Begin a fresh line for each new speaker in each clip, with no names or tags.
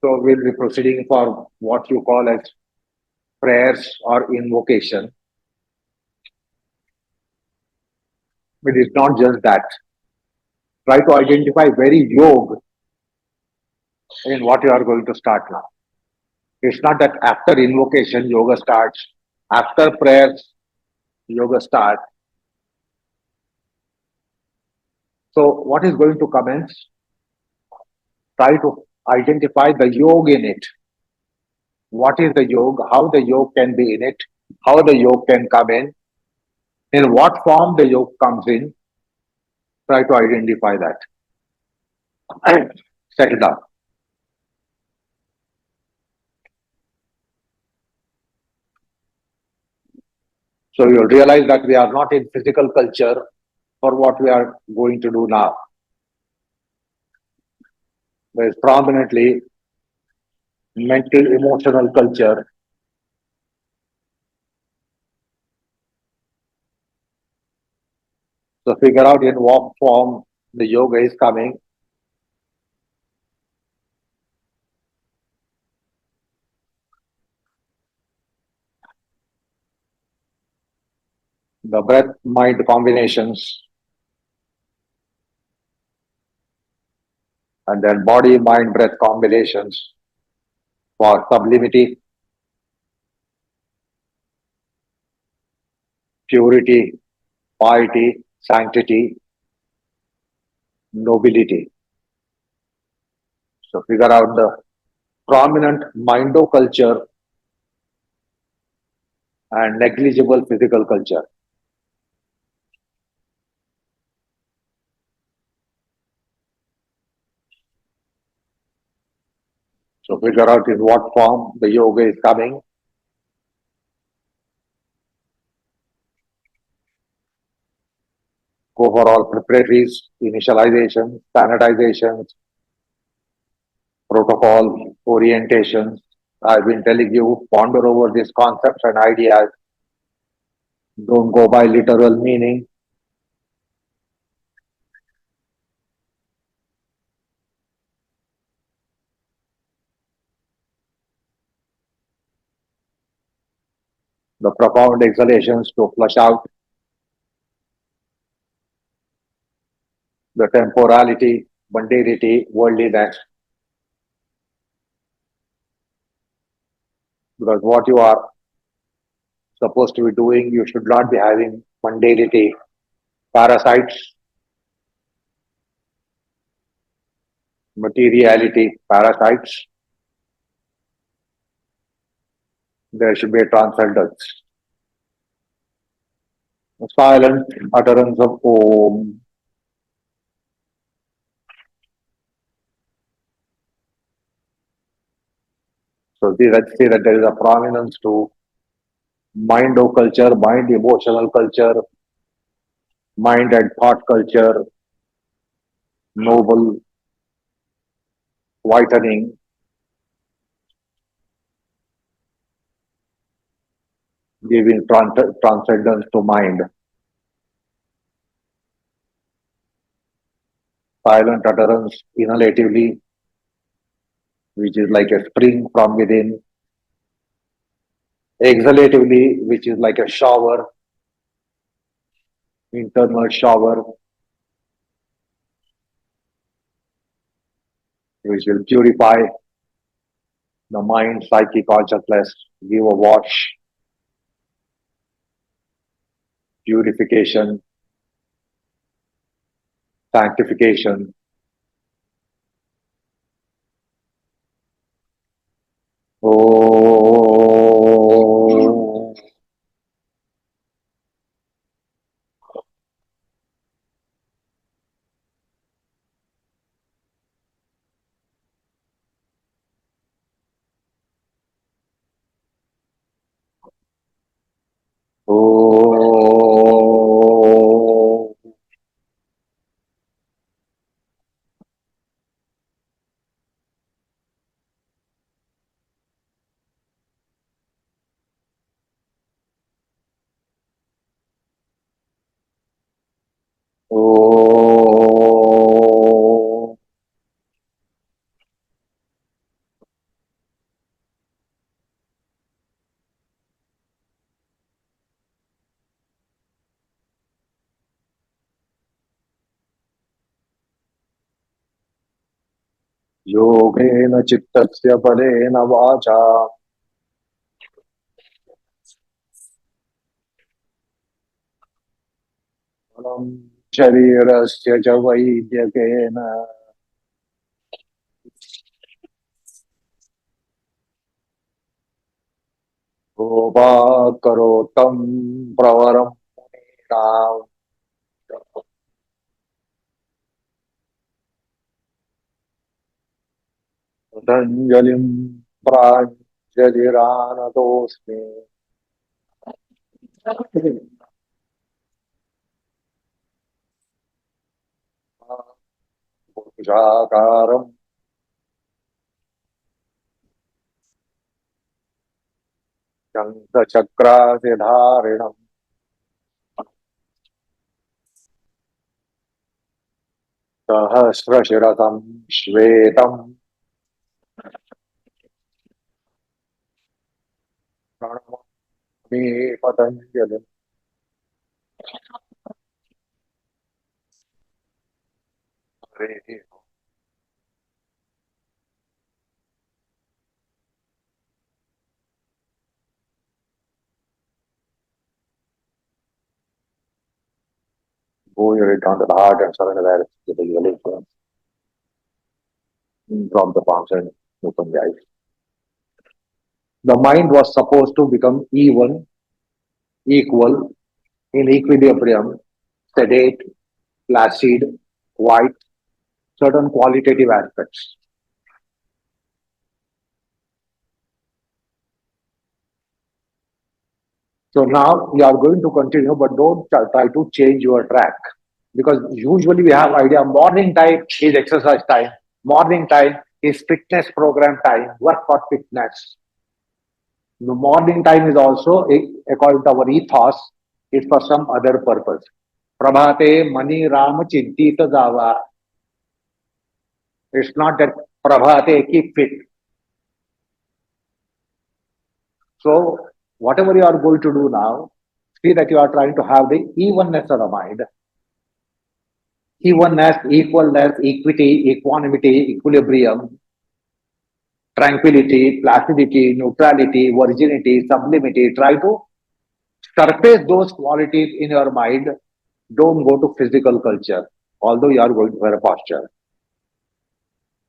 So we'll be proceeding for what you call as prayers or invocation. But it's not just that. Try to identify very yoga in what you are going to start now. It's not that after invocation yoga starts, after prayers yoga starts. So what is going to commence? Try to identify the yoga in it. What is the yoga? How the yoga can be in it? How the yoga can come in what form the yoga comes in. Try to identify that and settle down. So you'll realize that we are not in physical culture for what we are going to do now. There is prominently mental, emotional culture. So figure out in what form the yoga is coming. The breath-mind combinations, and then body-mind-breath combinations for sublimity, purity, piety, sanctity, nobility. So figure out the prominent mindo culture and negligible physical culture. So figure out in what form the yoga is coming. Go for all preparatories, initialization, standardizations, protocol, orientations. I've been telling you, ponder over these concepts and ideas. Don't go by literal meaning. The profound exhalations to flush out the temporality, mundanity, worldliness. Because what you are supposed to be doing, you should not be having mundanity, parasites, materiality, parasites. There should be a transcendence. A silent utterance of Om. So let's say that there is a prominence to mind of culture, mind emotional culture, mind and thought culture, noble, whitening, giving transcendence to mind. Silent utterance inhalatively, which is like a spring from within. Exhalatively, which is like a shower, internal shower, which will purify the mind, psyche, consciousness, give a wash, purification, sanctification. Oh, oh. योगेन चित्तस्य बलेन वाचा बलं शरीरस्य च वैद्यकेन करोतं प्रवरं मुनीनां पतञ्जलिं प्राञ्जलिरानतोऽस्मि पुरुषाकारं शङ्खचक्रादिधारिणं सहस्रशिरसं श्वेतं प्रणमामि पतञ्जलिं हरिः go your it onto the heart and surrender that to the release from the palms and open the eyes. The mind was supposed to become even, equal, in equilibrium, sedate, placid, quiet, certain qualitative aspects. So now you are going to continue, but don't try to change your track. Because usually we have idea morning time is exercise time, morning time is fitness program time, work for fitness. The morning time is also, according to our ethos, is for some other purpose. Prabhate mani ram chintita java. It's not that Prabhate keep fit. So whatever you are going to do now, see that you are trying to have the evenness of the mind. Evenness, equalness, equity, equanimity, equilibrium, tranquility, placidity, neutrality, virginity, sublimity. Try to surface those qualities in your mind. Don't go to physical culture, although you are going to wear a posture.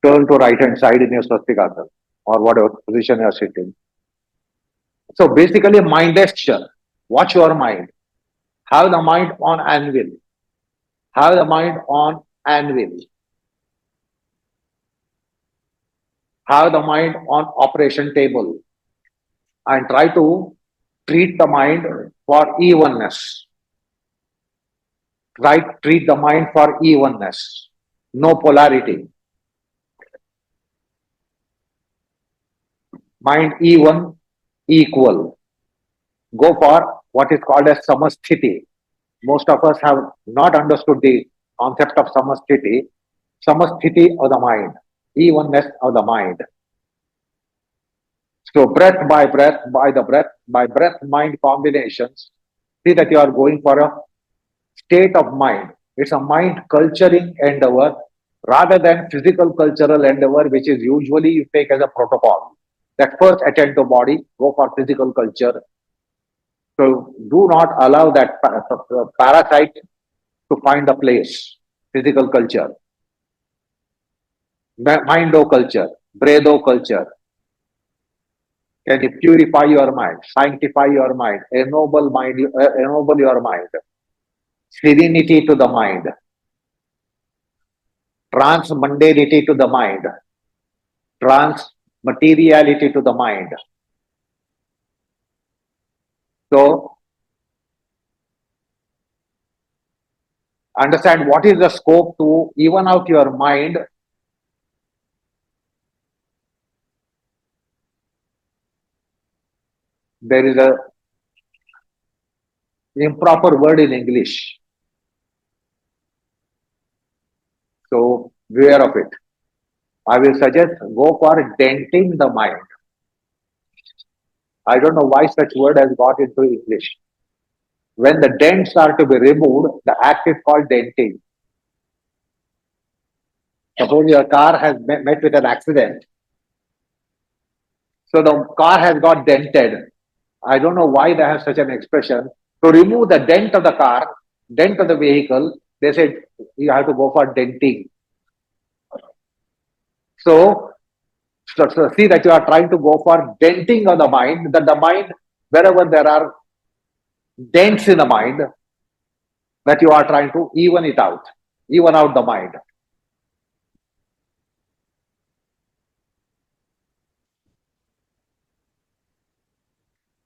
Turn to right hand side in your swastikasana or whatever position you are sitting. So basically, mind gesture. Watch your mind. Have the mind on anvil. Have the mind on anvil. Have the mind on operation table. And try to treat the mind for evenness. Treat the mind for evenness. No polarity. Mind even, equal. Go for what is called as samasthiti. Most of us have not understood the concept of samasthiti. Samasthiti of the mind, evenness of the mind. So breath by breath mind combinations, see that you are going for a state of mind. It's a mind culturing endeavor rather than physical cultural endeavor, which is usually you take as a protocol. That first attend to body, go for physical culture. So do not allow that parasite to find a place. Physical culture, mindo culture, breatho culture. Can you purify your mind, sanctify your mind, ennoble your mind, serenity to the mind, transmundanity to the mind, transmateriality to the mind. So understand what is the scope to even out your mind. There is a improper word in English. So beware of it. I will suggest go for denting the mind. I don't know why such word has got into English. When the dents are to be removed, the act is called denting. Suppose your car has met with an accident. So the car has got dented. I don't know why they have such an expression. To remove the dent of the car, dent of the vehicle, they said you have to go for denting. So, so see that you are trying to go for denting of the mind, that the mind, wherever there are dents in the mind, that you are trying to even out the mind.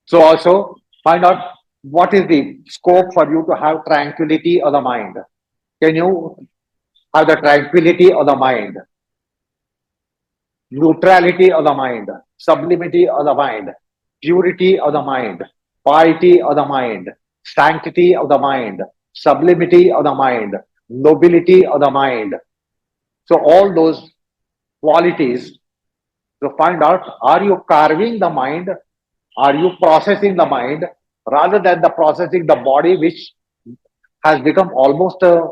So also find out what is the scope for you to have tranquility of the mind. Can you have the tranquility of the mind, neutrality of the mind, sublimity of the mind, purity of the mind, piety of the mind, sanctity of the mind, sublimity of the mind, nobility of the mind. So all those qualities to find out, are you carving the mind, are you processing the mind rather than the processing the body, which has become almost a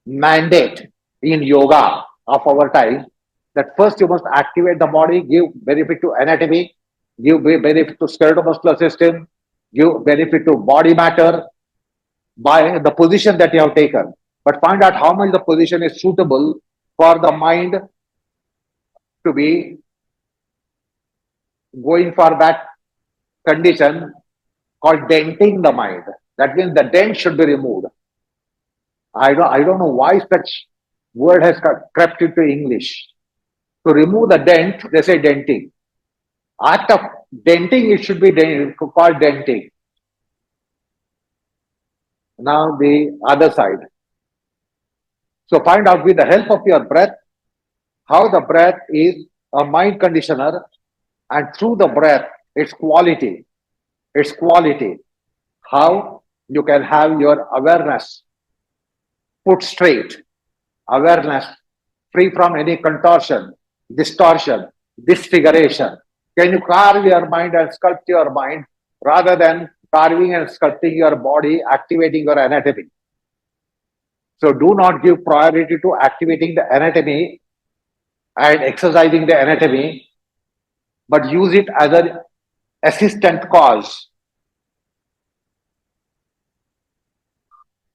mandate in yoga of our time, that first you must activate the body, give benefit to anatomy, give benefit to skeletal muscular system, give benefit to body matter by the position that you have taken. But find out how much the position is suitable for the mind to be going for that condition called denting the mind. That means the dent should be removed. I don't know why such word has crept into English. To remove the dent, they say denting. Act of denting, it should be called denting. Now the other side. So find out with the help of your breath how the breath is a mind conditioner, and through the breath, its quality, how you can have your awareness put straight, awareness free from any contortion, distortion, disfiguration. Can you carve your mind and sculpt your mind rather than carving and sculpting your body, activating your anatomy? So do not give priority to activating the anatomy and exercising the anatomy, but use it as an assistant cause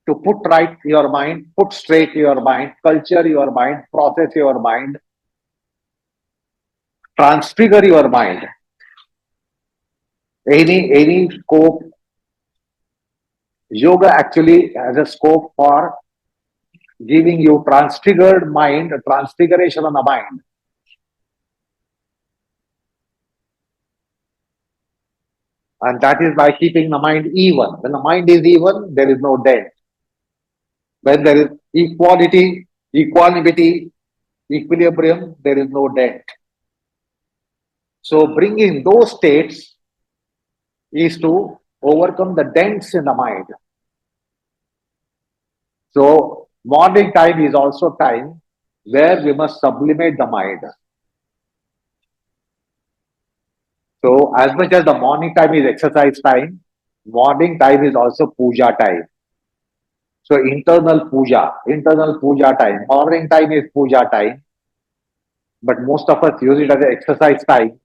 to put right your mind, put straight your mind, culture your mind, process your mind, transfigure your mind. Any scope, yoga actually has a scope for giving you transfigured mind, transfiguration of the mind. And that is by keeping the mind even. When the mind is even, there is no dent. When there is equality, equanimity, equilibrium, there is no dent. So bringing those states is to overcome the dents in the mind. So morning time is also time where we must sublimate the mind. So as much as the morning time is exercise time, morning time is also puja time. So internal puja time. Morning time is puja time, but most of us use it as an exercise time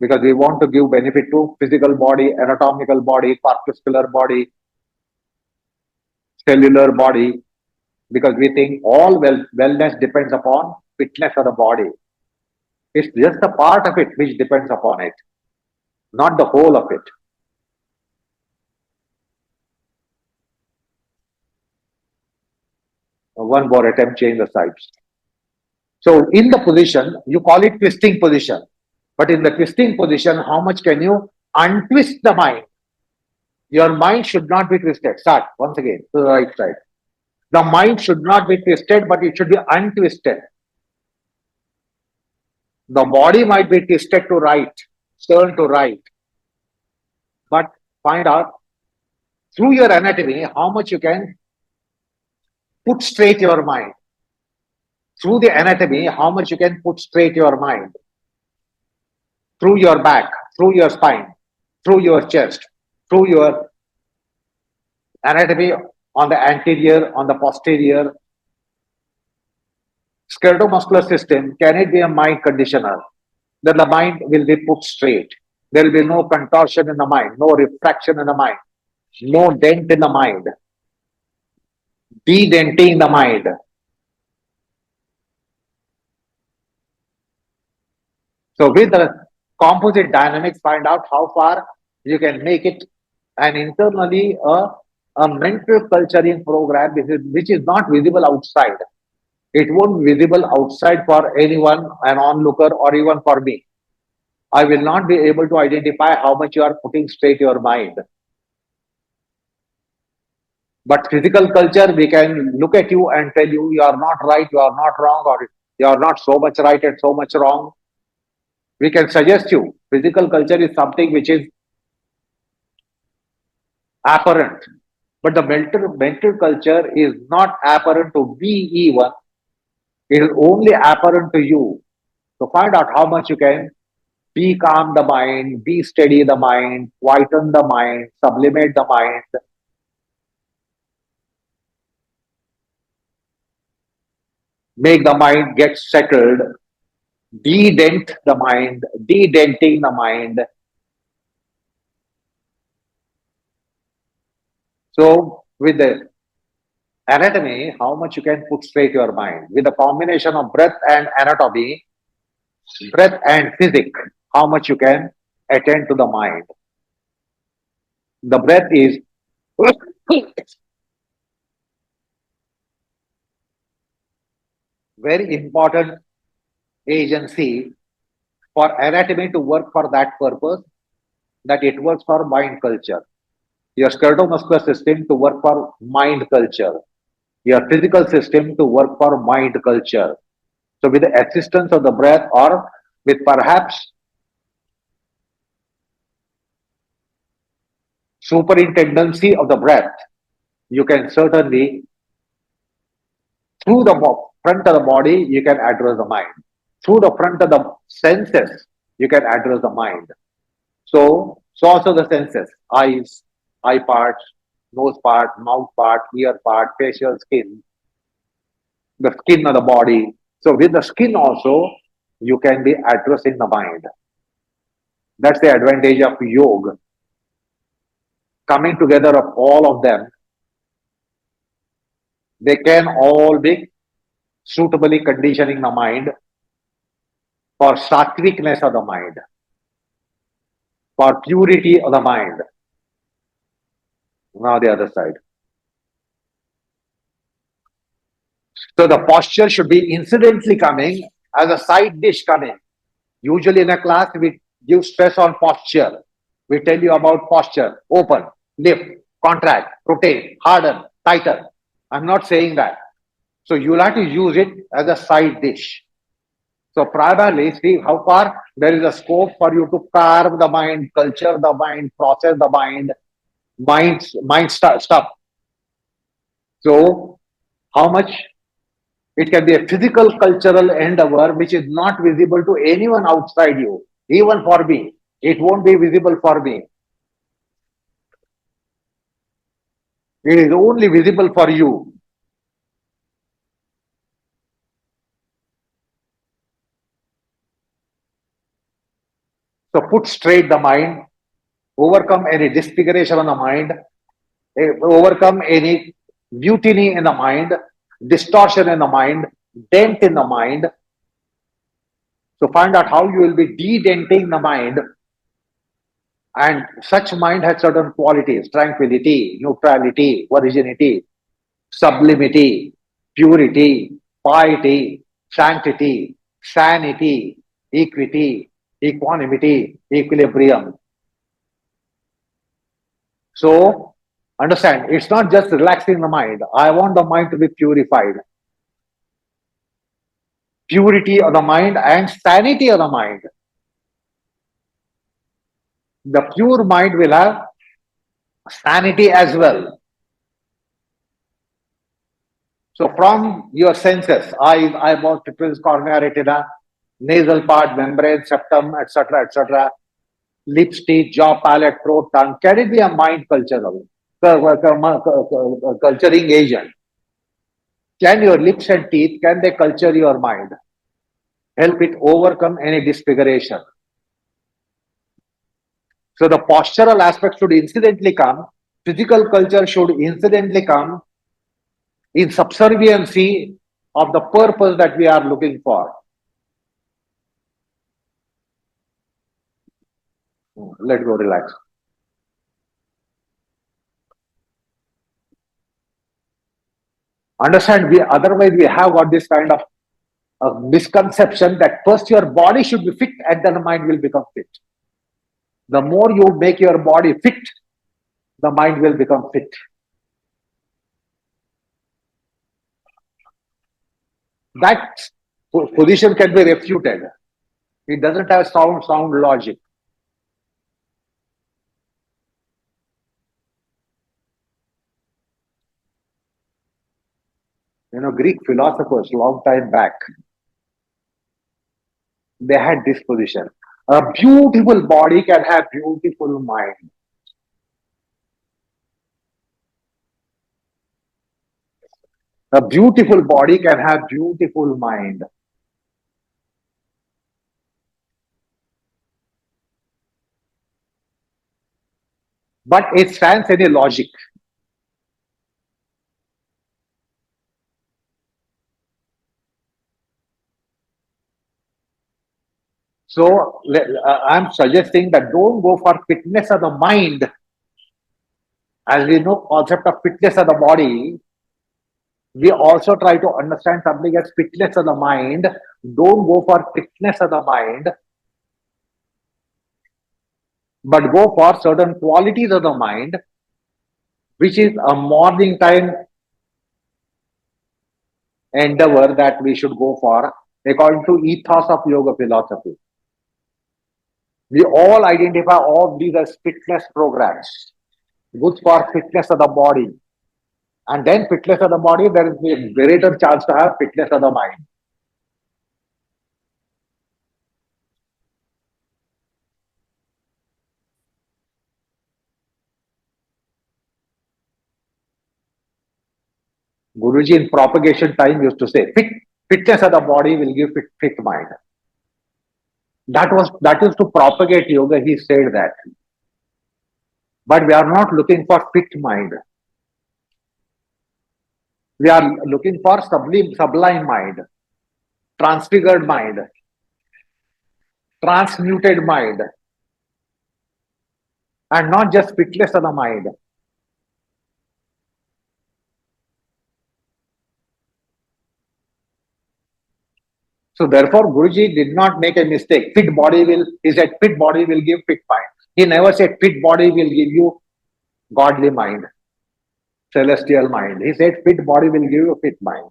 because we want to give benefit to physical body, anatomical body, corpuscular body, cellular body, because we think all wellness depends upon fitness of the body. It's just a part of it which depends upon it, not the whole of it. One more attempt, change the sides. So in the position, you call it twisting position. But in the twisting position, how much can you untwist the mind? Your mind should not be twisted. Start once again to the right side. The mind should not be twisted, but it should be untwisted. The body might be twisted to right, turn to right. But find out through your anatomy how much you can put straight your mind. Through the anatomy, how much you can put straight your mind. Through your back, through your spine, through your chest, through your anatomy on the anterior, on the posterior. Skeletal system, can it be a mind conditioner? Then the mind will be put straight. There will be no contortion in the mind, no refraction in the mind, no dent in the mind, de-denting the mind. So with the composite dynamics, find out how far you can make it and internally a mental culturing program which is not visible outside. It won't be visible outside for anyone, an onlooker, or even for me. I will not be able to identify how much you are putting straight your mind. But physical culture, we can look at you and tell you, you are not right, you are not wrong, or you are not so much right and so much wrong. We can suggest you. Physical culture is something which is apparent. But the mental culture is not apparent to me even. It is only apparent to you. So find out how much you can be calm the mind, be steady the mind, quieten the mind, sublimate the mind, make the mind get settled, de-dent the mind, de-denting the mind. So with the anatomy, how much you can put straight your mind. With the combination of breath and anatomy, breath and physics, how much you can attend to the mind. The breath is very important agency for anatomy to work for that purpose, that it works for mind culture. Your skeletal system to work for mind culture. Your physical system to work for mind culture. So with the assistance of the breath or with perhaps superintendency of the breath, you can certainly, through the front of the body, you can address the mind. Through the front of the senses, you can address the mind. So also the senses, eyes, eye part, nose part, mouth part, ear part, facial skin, the skin of the body. So with the skin also, you can be addressing the mind. That's the advantage of yoga. Coming together of all of them, they can all be suitably conditioning the mind for satwicness of the mind, for purity of the mind. Now the other side. So the posture should be incidentally coming as a side dish coming. Usually in a class, we give stress on posture. We tell you about posture, open, lift, contract, rotate, harden, tighten. I'm not saying that. So you'll have to use it as a side dish. So primarily, see how far there is a scope for you to carve the mind, culture the mind, process the mind stuff. So how much it can be a physical cultural endeavor which is not visible to anyone outside you, even for me. It won't be visible for me. It is only visible for you. So put straight the mind, overcome any disfiguration of the mind, overcome any mutiny in the mind, distortion in the mind, dent in the mind. So find out how you will be de-denting the mind. And such mind has certain qualities: tranquility, neutrality, virginity, sublimity, purity, piety, sanctity, sanity, equity, equanimity, equilibrium. So understand, it's not just relaxing the mind. I want the mind to be purified. Purity of the mind and sanity of the mind. The pure mind will have sanity as well. So from your senses, eyeball, pupils, cornea, retina, nasal part, membrane, septum, etc., lips, teeth, jaw, palate, throat, tongue, can it be a mind culturing agent? Can your lips and teeth, can they culture your mind? Help it overcome any disfiguration. So the postural aspect should incidentally come. Physical culture should incidentally come in subserviency of the purpose that we are looking for. Let go, relax. Understand, we otherwise we have got this kind of misconception that first your body should be fit and then the mind will become fit. The more you make your body fit, the mind will become fit. That position can be refuted. It doesn't have sound logic. You know, Greek philosophers long time back, they had this position. A beautiful body can have beautiful mind. A beautiful body can have beautiful mind. But it stands any logic. So I'm suggesting that don't go for fitness of the mind. As we know, concept of fitness of the body, we also try to understand something as fitness of the mind. Don't go for fitness of the mind, but go for certain qualities of the mind, which is a morning time endeavor that we should go for according to ethos of yoga philosophy. We all identify all these as fitness programs, good for fitness of the body. And then fitness of the body, there is a greater chance to have fitness of the mind. Guruji in propagation time used to say, fitness of the body will give fit mind. That is to propagate yoga, he said that. But we are not looking for fit mind. We are looking for sublime mind, transfigured mind, transmuted mind, and not just fitness of the mind. So therefore, Guruji did not make a mistake. He said, fit body will give fit mind. He never said fit body will give you godly mind, celestial mind. He said fit body will give you fit mind.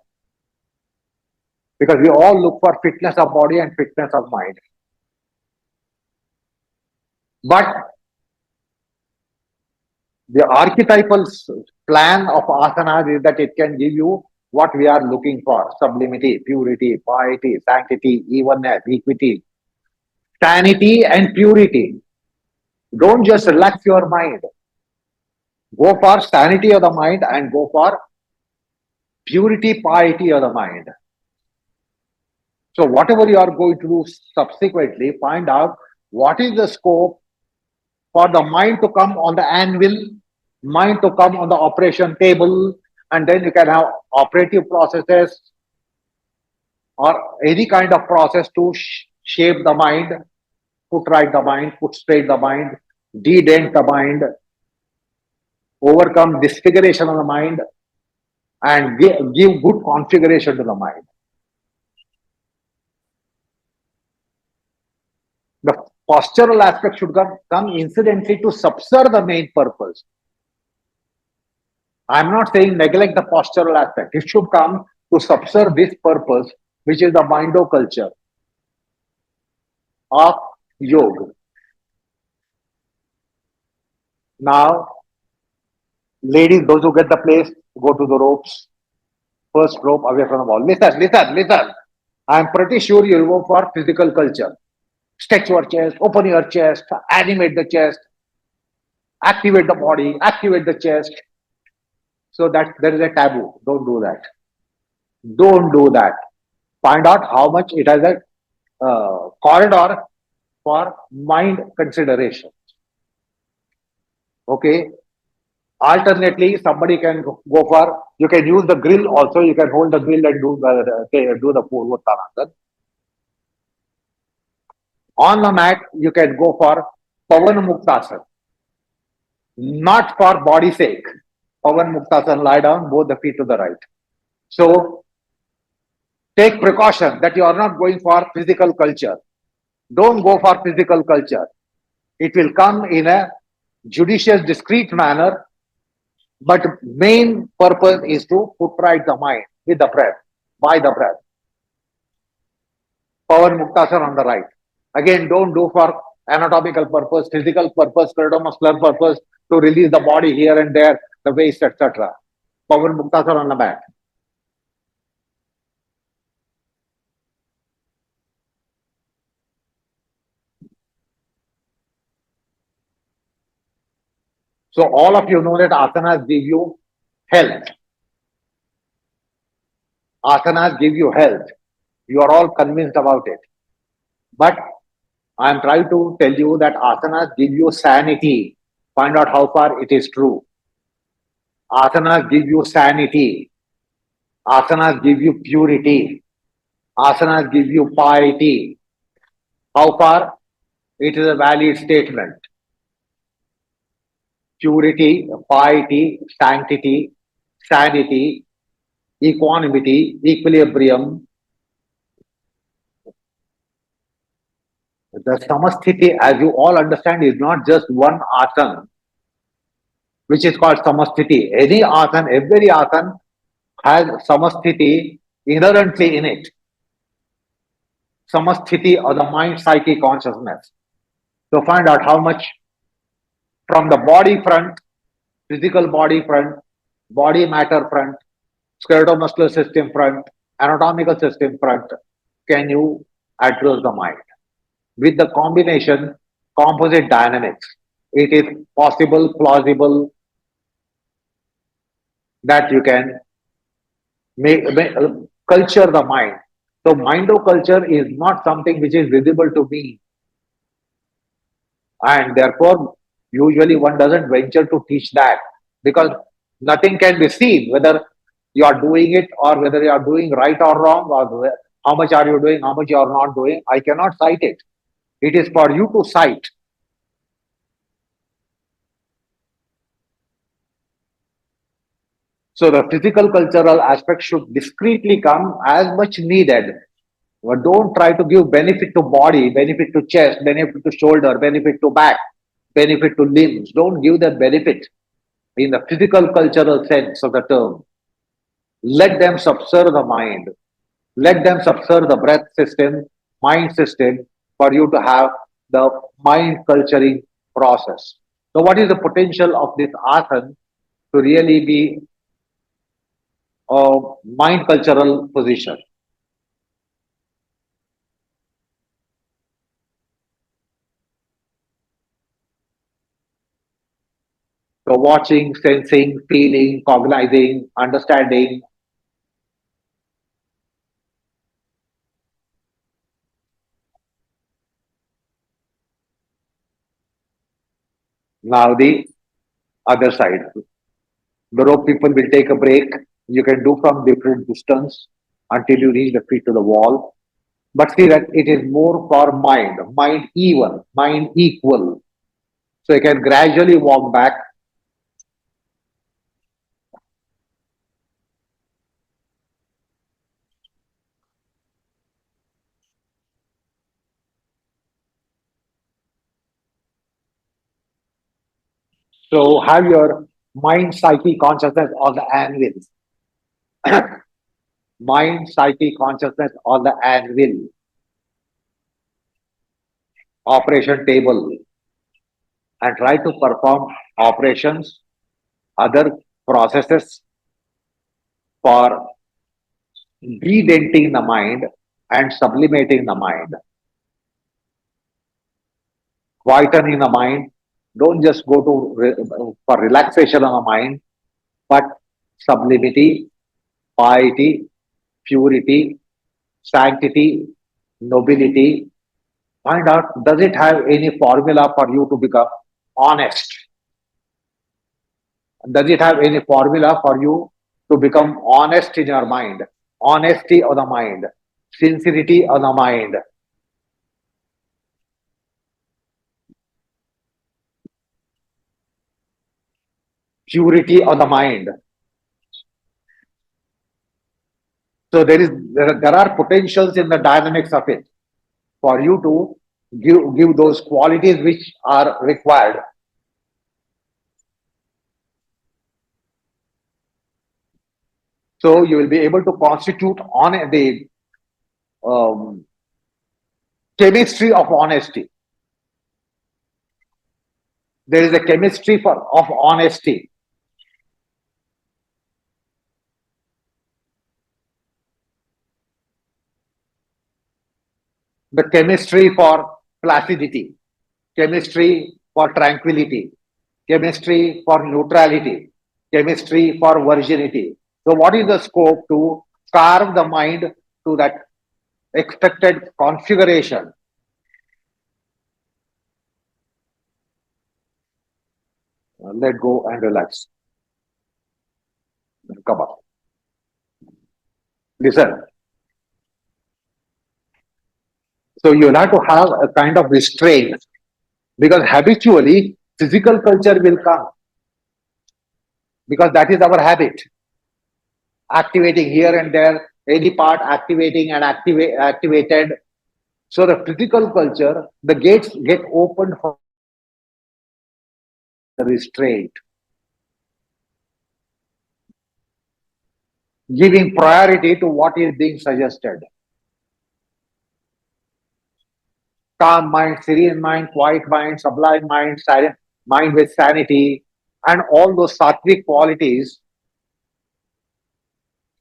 Because we all look for fitness of body and fitness of mind. But the archetypal plan of asanas is that it can give you what we are looking for: sublimity, purity, piety, sanctity, evenness, equity, sanity, and purity. Don't just relax your mind. Go for sanity of the mind and go for purity, piety of the mind. So whatever you are going to do subsequently, find out what is the scope for the mind to come on the anvil, mind to come on the operation table, and then you can have operative processes or any kind of process to shape the mind, put right the mind, put straight the mind, de-dent the mind, overcome disfiguration of the mind, and give good configuration to the mind. The postural aspect should come incidentally to subserve the main purpose. I am not saying neglect the postural aspect. It should come to subserve this purpose, which is the mindo culture of yoga. Now, ladies, those who get the place, go to the ropes. First rope away from the wall. Listen. I am pretty sure you will go for physical culture. Stretch your chest, open your chest, animate the chest, activate the body, activate the chest. So that there is a taboo. Don't do that. Don't do that. Find out how much it has a corridor for mind consideration. Okay. Alternately, somebody can go for, you can use the grill also, you can hold the grill and do the Purvottanasana. On the mat, you can go for Pavana Muktasana, not for body sake. Pavan Muktasana, lie down, both the feet to the right. So take precaution that you are not going for physical culture. Don't go for physical culture. It will come in a judicious, discreet manner, but main purpose is to put right the mind with the breath, by the breath. Pavan Muktasana on the right. Again, don't do for anatomical purpose, physical purpose, cardiovascular purpose to release the body here and there, the waist, etc. Pavan Muktasana on the mat. So all of you know that asanas give you health. Asanas give you health. You are all convinced about it. But I am trying to tell you that asanas give you sanity. Find out how far it is true. Asanas give you sanity. Asanas give you purity. Asanas give you piety. How far? It is a valid statement. Purity, piety, sanctity, sanity, equanimity, equilibrium. The samasthiti, as you all understand, is not just one asana, which is called samasthiti. Any asana, every asana has samasthiti inherently in it. Samasthiti or the mind, psyche, consciousness. So find out how much from the body front, physical body front, body matter front, skeletal system front, anatomical system front, can you address the mind? With the combination composite dynamics, it is possible, plausible that you can make culture the mind. So mindo culture is not something which is visible to me, and therefore usually one doesn't venture to teach that because nothing can be seen whether you are doing it or whether you are doing right or wrong or how much are you doing, how much you are not doing. I cannot cite it. It is for you to cite. So the physical cultural aspect should discreetly come as much needed. But don't try to give benefit to body, benefit to chest, benefit to shoulder, benefit to back, benefit to limbs. Don't give them benefit in the physical cultural sense of the term. Let them subserve the mind. Let them subserve the breath system, mind system for you to have the mind culturing process. So what is the potential of this asana to really be a mind cultural position? So watching, sensing, feeling, cognizing, understanding. Now the other side. The rope people will take a break. You can do from different distance until you reach the feet to the wall. But see that it is more for mind even, mind equal. So you can gradually walk back. So have your mind, psyche, consciousness on the anvil. Mind, psyche, consciousness on the anvil. Operation table. And try to perform operations, other processes for de-denting the mind and sublimating the mind, quietening the mind. Don't just go to for relaxation of the mind, but sublimity, piety, purity, sanctity, nobility. Find out, does it have any formula for you to become honest? Does it have any formula for you to become honest in your mind? Honesty of the mind, sincerity of the mind, purity of the mind. So there are potentials in the dynamics of it for you to give those qualities which are required. So you will be able to constitute on the um, chemistry of honesty. There is a chemistry of honesty. The chemistry for placidity, chemistry for tranquility, chemistry for neutrality, chemistry for virginity. So, what is the scope to carve the mind to that expected configuration? Let go and relax. Come on. Listen. So, you'll have to have a kind of restraint because habitually physical culture will come because that is our habit, activating here and there, any part activating and activated. So the physical culture, the gates get opened for the restraint, giving priority to what is being suggested. Calm mind, serene mind, quiet mind, sublime mind, silent mind with sanity, and all those sattvic qualities.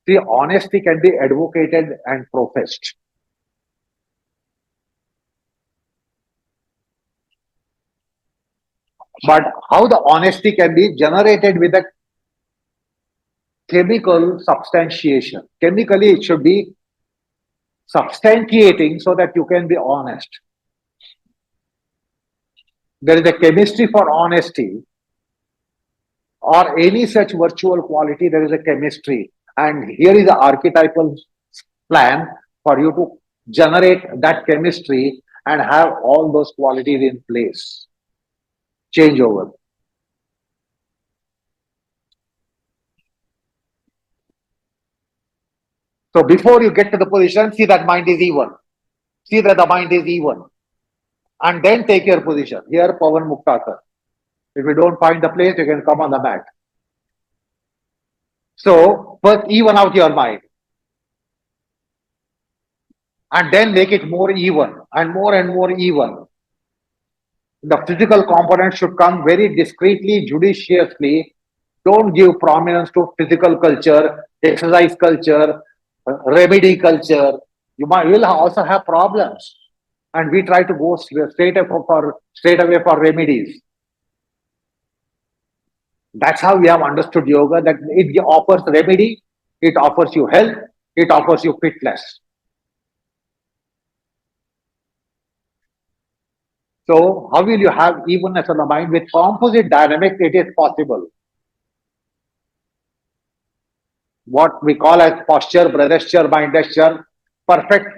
The honesty can be advocated and professed. But how the honesty can be generated with a chemical substantiation? Chemically, it should be substantiating so that you can be honest. There is a chemistry for honesty or any such virtual quality, there is a chemistry. And here is the archetypal plan for you to generate that chemistry and have all those qualities in place. Changeover. So before you get to the position, see that mind is even. See that the mind is even. And then take your position. Here, Pavan Muktasar. If you don't find the place, you can come on the mat. So first even out your mind. And then make it more even and more even. The physical component should come very discreetly, judiciously. Don't give prominence to physical culture, exercise culture, remedy culture. Will also have problems. And we try to go straight away for remedies. That's how we have understood yoga, that it offers remedy, it offers you health, it offers you fitness. So how will you have evenness of the mind? With composite dynamics, it is possible. What we call as posture, breathesture, mindesture, perfect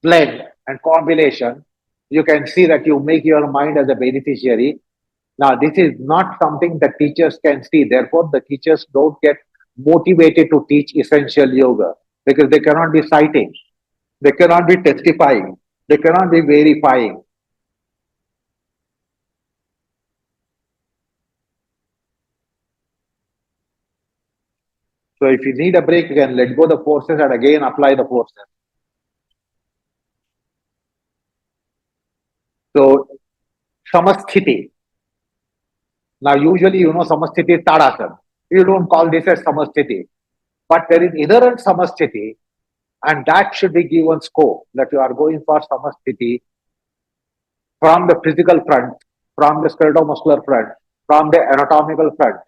blend and combination. You can see that you make your mind as a beneficiary. Now, this is not something that teachers can see. Therefore, the teachers don't get motivated to teach essential yoga because they cannot be citing, they cannot be testifying, they cannot be verifying. So if you need a break, you can let go the forces and again apply the forces. So samasthiti. Now usually samasthiti is tadasana. You don't call this as samasthiti. But there is inherent samasthiti, and that should be given scope, that you are going for samasthiti from the physical front, from the skeletal-muscular front, from the anatomical front,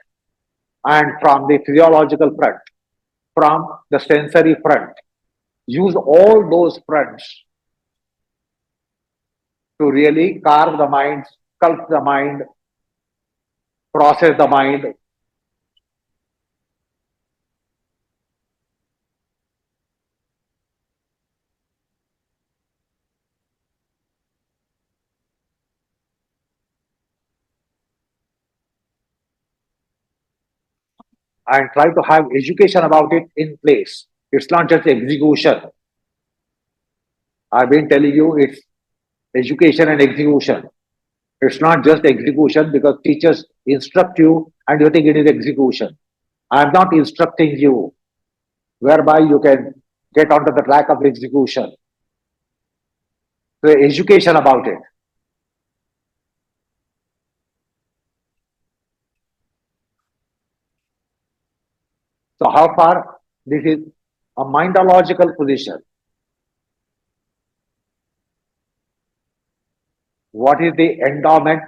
and from the physiological front, from the sensory front. Use all those fronts to really carve the mind, sculpt the mind, process the mind, and try to have education about it in place. It's not just execution. I've been telling you it's education and execution. It's not just execution because teachers instruct you and you think it is execution. I'm not instructing you whereby you can get onto the track of execution. So education about it. So how far this is a mindological position. What is the endowment,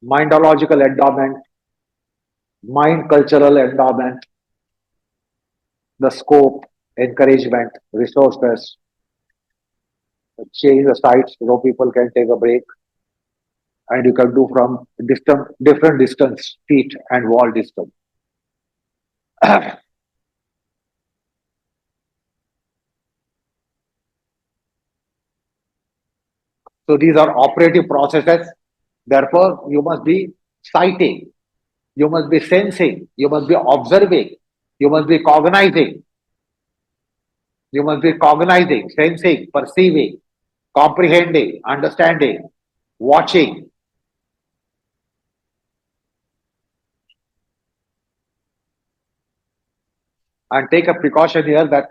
mindological endowment, mind cultural endowment, the scope, encouragement, resources, change the sites so people can take a break and you can do from different distance, feet and wall distance. So these are operative processes. Therefore, you must be sighting, you must be sensing, you must be observing, you must be cognizing, you must be cognizing, sensing, perceiving, comprehending, understanding, watching. And take a precaution here that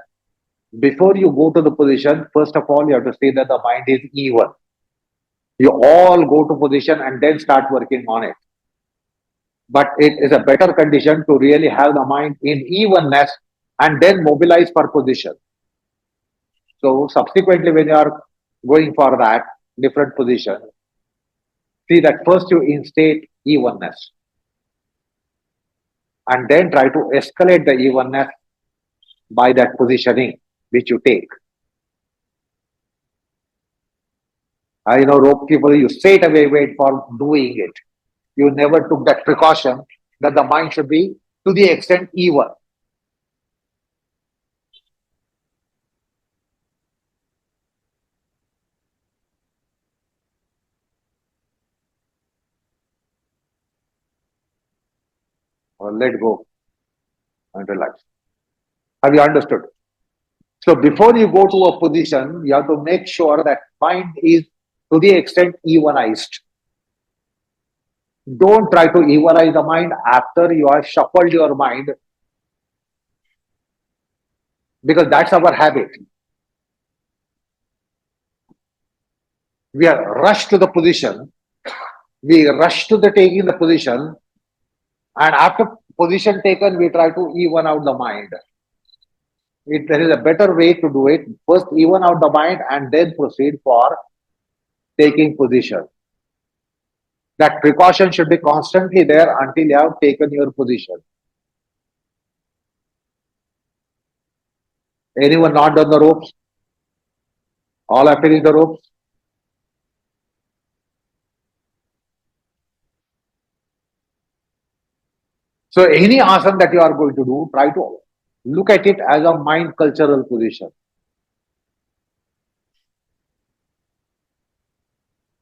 before you go to the position, first of all, you have to see that the mind is even. You all go to position and then start working on it. But it is a better condition to really have the mind in evenness and then mobilize for position. So subsequently, when you are going for that different position, see that first you instate evenness and then try to escalate the evenness by that positioning which you take. I know rope people, you straight away wait for doing it. You never took that precaution that the mind should be to the extent even. Or let go and relax. Have you understood? So before you go to a position, you have to make sure that mind is to the extent evenized. Don't try to evenize the mind after you have shuffled your mind because that's our habit. We are rushed to the position, we rush to the taking the position, and after position taken, we try to even out the mind. There is a better way to do it. First, even out the mind and then proceed for taking position. That precaution should be constantly there until you have taken your position. Anyone not done the ropes? All have finished the ropes? So any asana that you are going to do, try to look at it as a mind cultural position.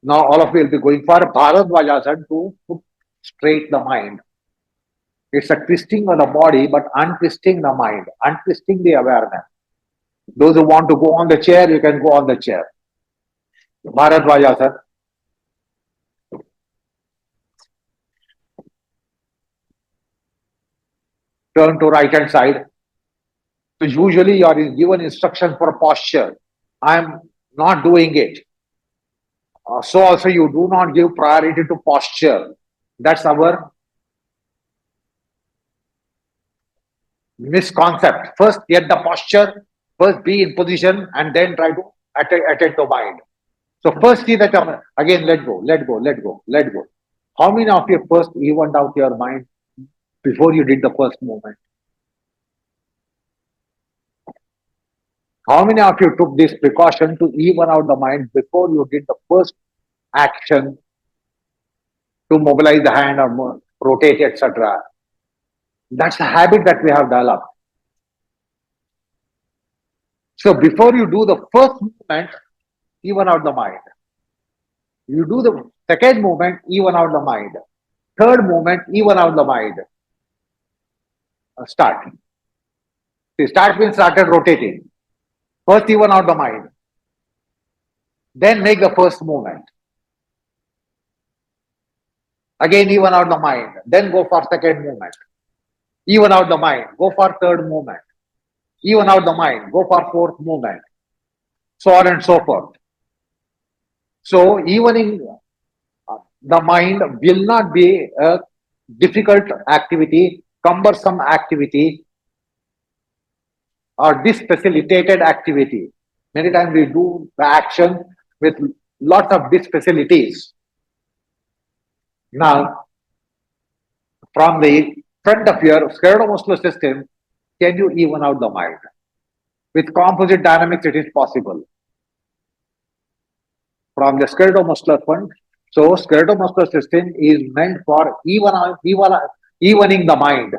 Now all of you will be going for Bharadwajasana to put straight the mind. It's a twisting of the body, but untwisting the mind, untwisting the awareness. Those who want to go on the chair, you can go on the chair. Bharadwajasana. Turn to right hand side. So usually you are given instruction for posture. I am not doing it. So also you do not give priority to posture. That's our misconcept. First get the posture, first be in position and then try to attend to mind. So first see that again let go, let go, let go, let go. How many of you first evened out your mind before you did the first movement? How many of you took this precaution to even out the mind before you did the first action to mobilize the hand or rotate, etc.? That's a habit that we have developed. So before you do the first movement, even out the mind. You do the second movement, even out the mind. Third movement, even out the mind. Start. See, start means started rotating. First, even out the mind. Then make the first movement. Again, even out the mind. Then go for second movement. Even out the mind. Go for third movement. Even out the mind. Go for fourth movement. So on and so forth. So evening the mind will not be a difficult activity, cumbersome activity, or disfacilitated activity. Many times we do the action with lots of disfacilities. Now, from the front of your skeletal system, can you even out the mind? With composite dynamics, it is possible. From the skeletal front, so skeletal system is meant for evening the mind,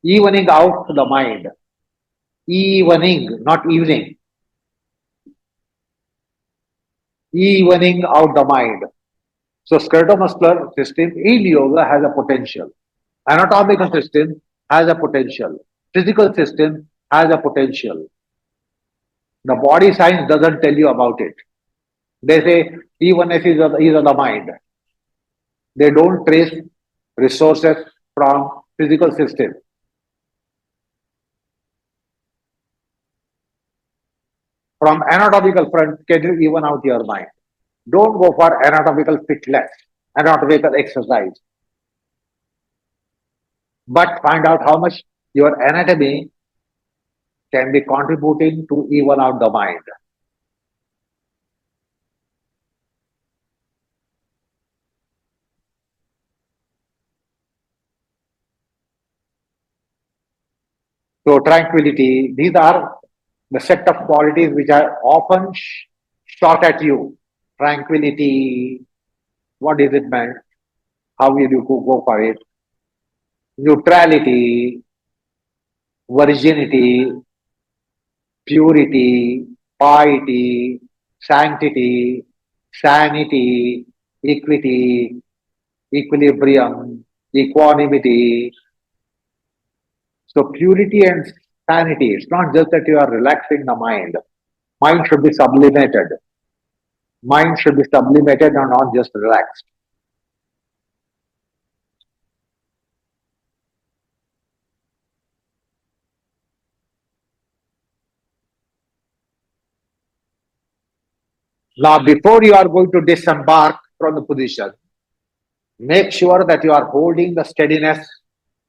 evening out the mind, evening, not evening, evening out the mind. So skeletal system in yoga has a potential. Anatomical system has a potential. Physical system has a potential. The body science doesn't tell you about it. They say evenness is of the mind. They don't trace resources from physical system. From anatomical front, can you even out your mind? Don't go for anatomical fitness, anatomical exercise. But find out how much your anatomy can be contributing to even out the mind. So tranquility, these are the set of qualities which are often shot at you. Tranquility, what is it meant? How will you go for it? Neutrality, virginity, purity, piety, sanctity, sanity, equity, equilibrium, equanimity. So purity and sanity, it's not just that you are relaxing the mind. Mind should be sublimated. Mind should be sublimated and not just relaxed. Now, before you are going to disembark from the position, make sure that you are holding the steadiness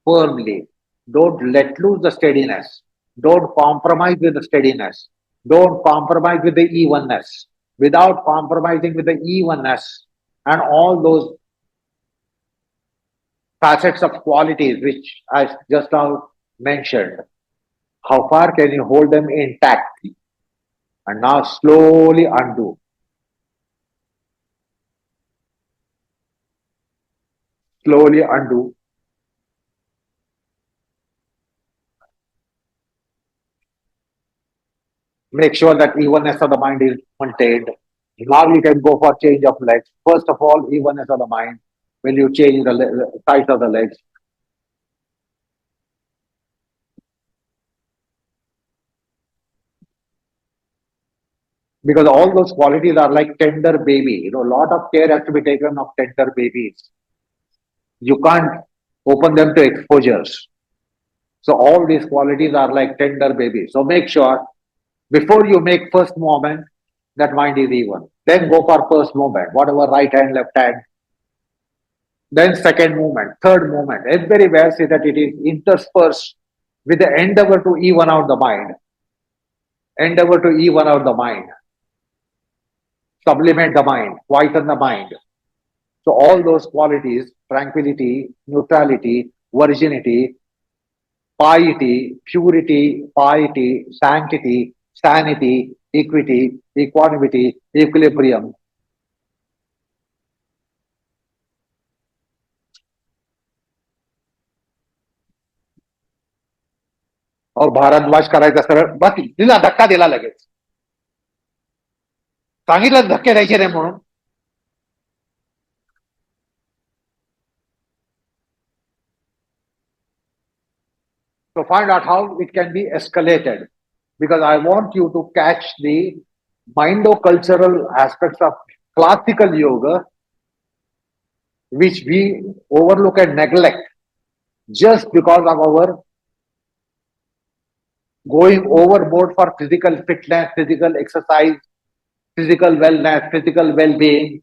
firmly. Don't let loose the steadiness. Don't compromise with the steadiness. Don't compromise with the evenness. Without compromising with the evenness and all those facets of qualities which I just now mentioned, how far can you hold them intact? And now slowly undo. Slowly undo. Make sure that evenness of the mind is maintained. Now you can go for change of legs. First of all, evenness of the mind. When you change the size of the legs, because all those qualities are like tender baby. You know, a lot of care has to be taken of tender babies. You can't open them to exposures. So all these qualities are like tender babies. So make sure before you make first movement, that mind is even. Then go for first movement, whatever right hand, left hand. Then second movement, third movement. Everywhere see that it is interspersed with the endeavor to even out the mind. Endeavor to even out the mind. Sublimate the mind, quieten the mind. So all those qualities, tranquility, neutrality, virginity, piety, purity, piety, sanctity, sanity, equity, equanimity, equilibrium. और भारद्वाज करायचा सरळ बस दिला धक्का दिला लगेच सांगितलं धक्के द्यायचे नाही म्हणून to find out how it can be escalated because I want you to catch the mindo-cultural aspects of classical yoga which we overlook and neglect just because of our going overboard for physical fitness, physical exercise, physical wellness, physical well-being.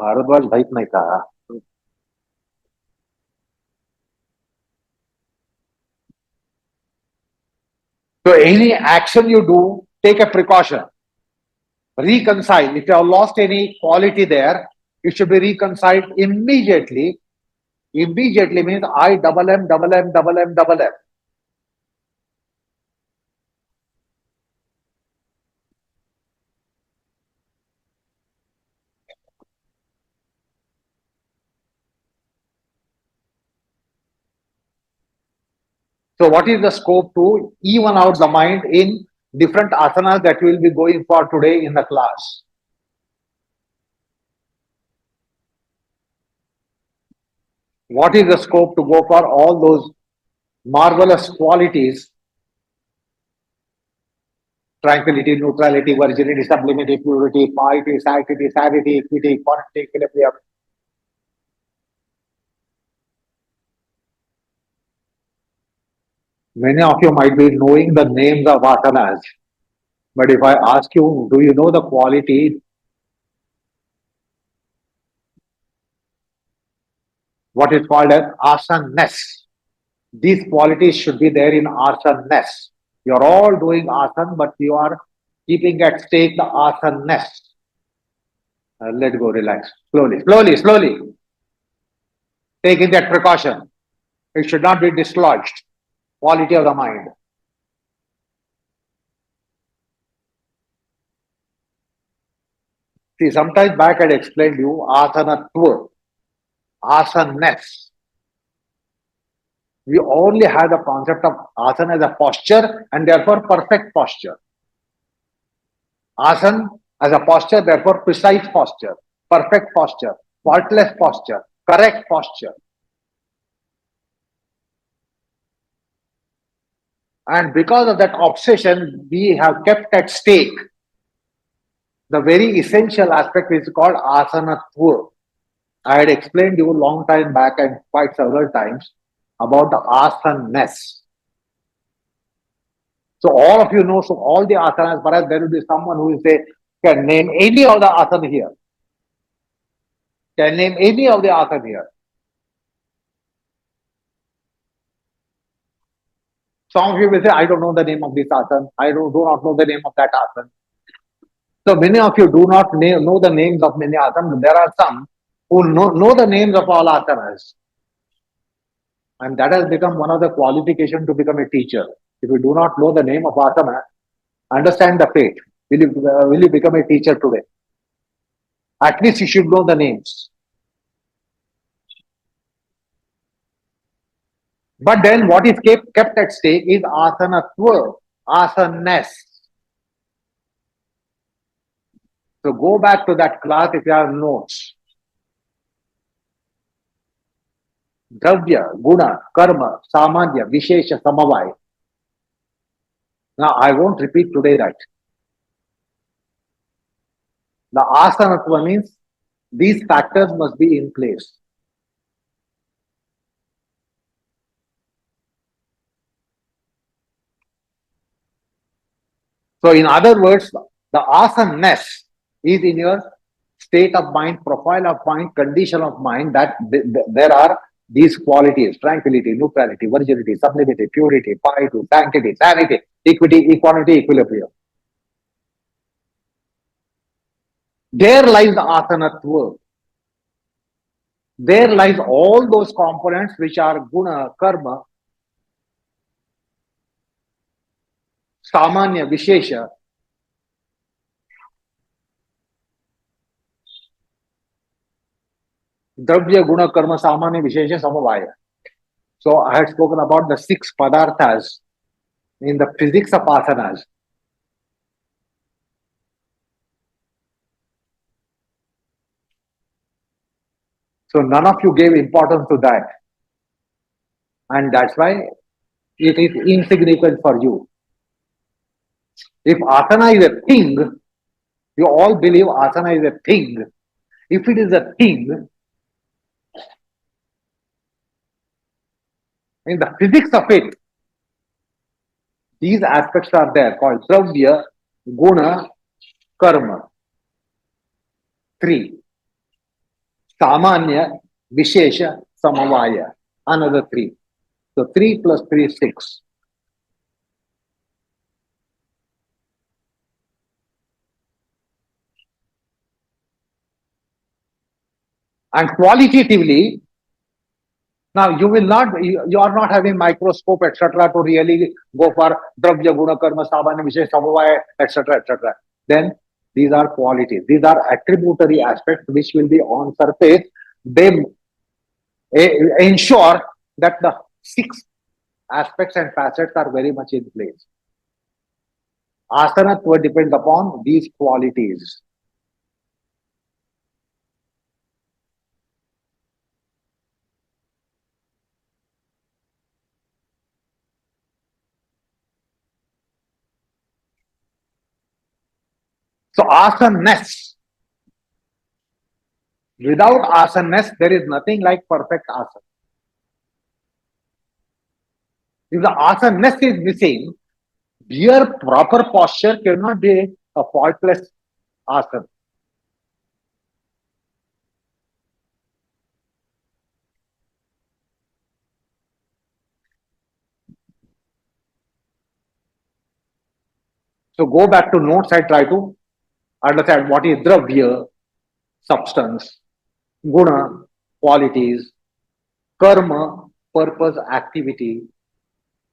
Bhardwaj भाई ने कहा so any action you do, take a precaution. Reconcile. If you have lost any quality there, it should be reconciled immediately. Immediately means I double M, double M, double M, double M. So what is the scope to even out the mind in different asanas that we will be going for today in the class? What is the scope to go for all those marvelous qualities? Tranquility, neutrality, virginity, sublimity, purity, piety, sanctity, sanity, equity, quantity, equilibrium. Many of you might be knowing the names of asanas, but if I ask you, do you know the quality? What is called as asanas? These qualities should be there in asanas. You are all doing asan, but you are keeping at stake the asanas. Let go, relax. Slowly, slowly, slowly. Taking that precaution. It should not be dislodged. Quality of the mind. See, sometimes back I had explained you asanatva, asanas. We only have the concept of asana as a posture and therefore perfect posture. Asana as a posture, therefore precise posture, perfect posture, faultless posture, correct posture. And because of that obsession, we have kept at stake the very essential aspect is called asanatva. I had explained you a long time back and quite several times about the asanas. So all of you know, so all the asanas, perhaps there will be someone who will say, can name any of the asana here. Can name any of the asana here. Some of you will say, I don't know the name of this asana. I do not know the name of that asana. So many of you do not know the names of many asanas. There are some who know the names of all asanas. And that has become one of the qualifications to become a teacher. If you do not know the name of asana, understand the fate. Will you become a teacher today? At least you should know the names. But then what is kept at stake is asanatva, asanas. So go back to that class if you have notes. Dravya, guna, karma, samanya, vishesha, samavaya. Now I won't repeat today that. The asanatva means these factors must be in place. So in other words, the asanas is in your state of mind, profile of mind, condition of mind that there are these qualities: tranquility, neutrality, virginity, sublimity, purity, piety, sanctity, sanity, equity, equanimity, equilibrium. There lies the asanatva. There lies all those components which are guna, karma, samanya, vishesha. Dravya, guna, karma, samanya, vishesha, samavaya. So I had spoken about the six padarthas in the physics of asanas. So none of you gave importance to that. And that's why it is insignificant for you. If asana is a thing, you all believe asana is a thing. If it is a thing, in the physics of it, these aspects are there called dravya, guna, karma. Three. Samanya, vishesha, samavaya. Another three. So 3 plus 3 is 6. And qualitatively, now you will not, you are not having microscope, etc., to really go for dravya, guna, karma, samanya, vishesha, samavaya, etc., etc. Then these are qualities. These are attributary aspects which will be on surface. They ensure that the six aspects and facets are very much in place. Asanatva depends upon these qualities. So asanas. Without asanas, there is nothing like perfect asana. If the asanas is missing, your proper posture cannot be a faultless asana. So go back to notes and try to understand what is dravya, substance, guna, qualities, karma, purpose, activity.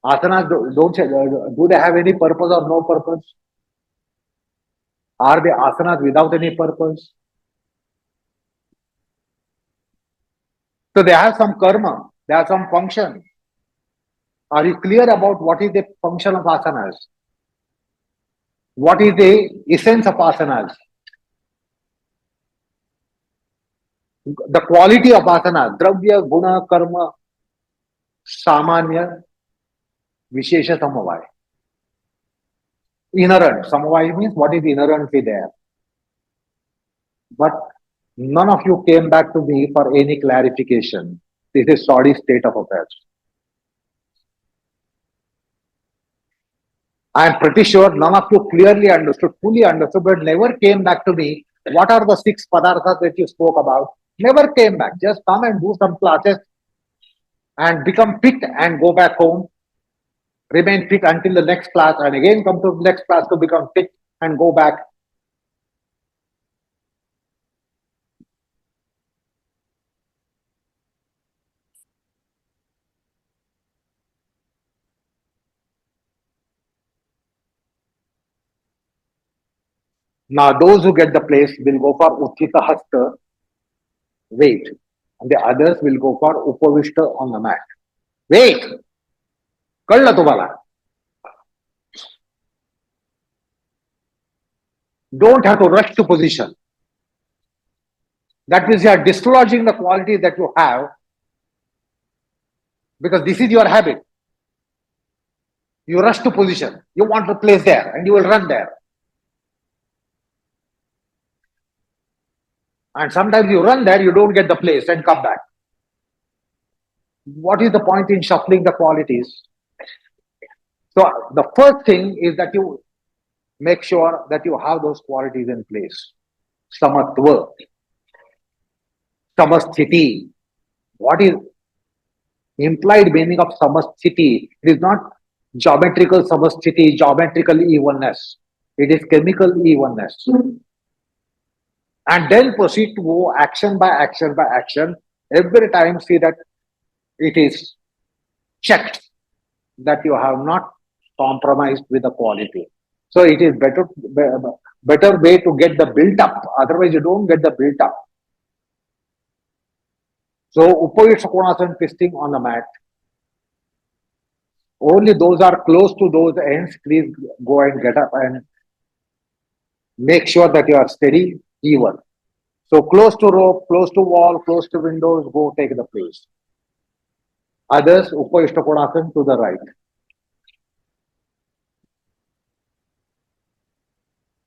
Asanas don't say, do they have any purpose or no purpose? Are they asanas without any purpose? So they have some karma, they have some function. Are you clear about what is the function of asanas? What is the essence of asanas? The quality of asana, dravya, guna, karma, samanya, vishesha, samavaya. Inherent. Samavaya means what is inherently there. But none of you came back to me for any clarification. This is sorry state of affairs. I am pretty sure none of you clearly understood, fully understood, but never came back to me. What are the six padarthas that you spoke about? Never came back. Just come and do some classes and become fit and go back home. Remain fit until the next class and again come to the next class to become fit and go back. Now, those who get the place will go for Uchita Hasta, wait. And the others will go for Upavishta on the mat. Wait! Kalla tumhala. Don't have to rush to position. That means you are dislodging the quality that you have because this is your habit. You rush to position. You want to place there and you will run there. And sometimes you run there, you don't get the place and come back. What is the point in shuffling the qualities? So the first thing is that you make sure that you have those qualities in place. Samatva, samasthiti. What is implied meaning of samasthiti? It is not geometrical samasthiti, geometrical evenness. It is chemical evenness. and then proceed to go action by action by action. Every time see that it is checked, that you have not compromised with the quality. So it is better way to get the built up. Otherwise, you don't get the built up. So Upayashakonasana twisting on the mat. Only those are close to those ends. Please go and get up and make sure that you are steady, even. So close to rope, close to wall, close to windows, go take the place. Others, Upayashakonasana to the right.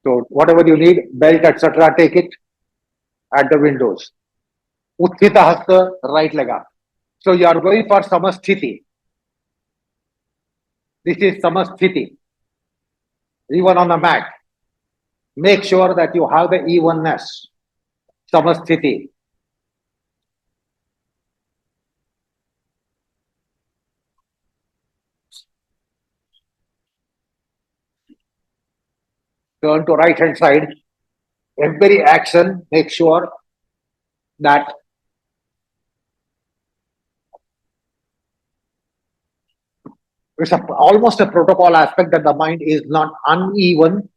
So whatever you need, belt, etc., take it at the windows. Utthita hasta, right leg up. So you are going for samasthiti. This is samasthiti. Even on the mat. Make sure that you have the evenness. Samasthiti. Turn to right hand side. Every action, make sure that it's almost a protocol aspect, that the mind is not uneven,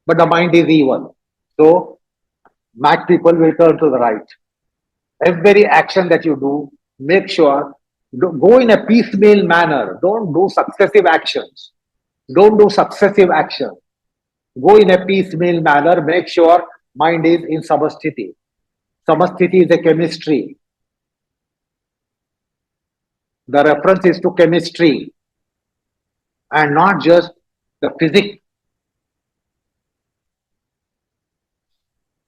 but the mind is even. So, mat people will turn to the right. Every action that you do, make sure, go in a piecemeal manner. Don't do successive actions. Don't do successive action. Go in a piecemeal manner. Make sure mind is in samasthiti. Samasthiti is a chemistry. The reference is to chemistry and not just the physics.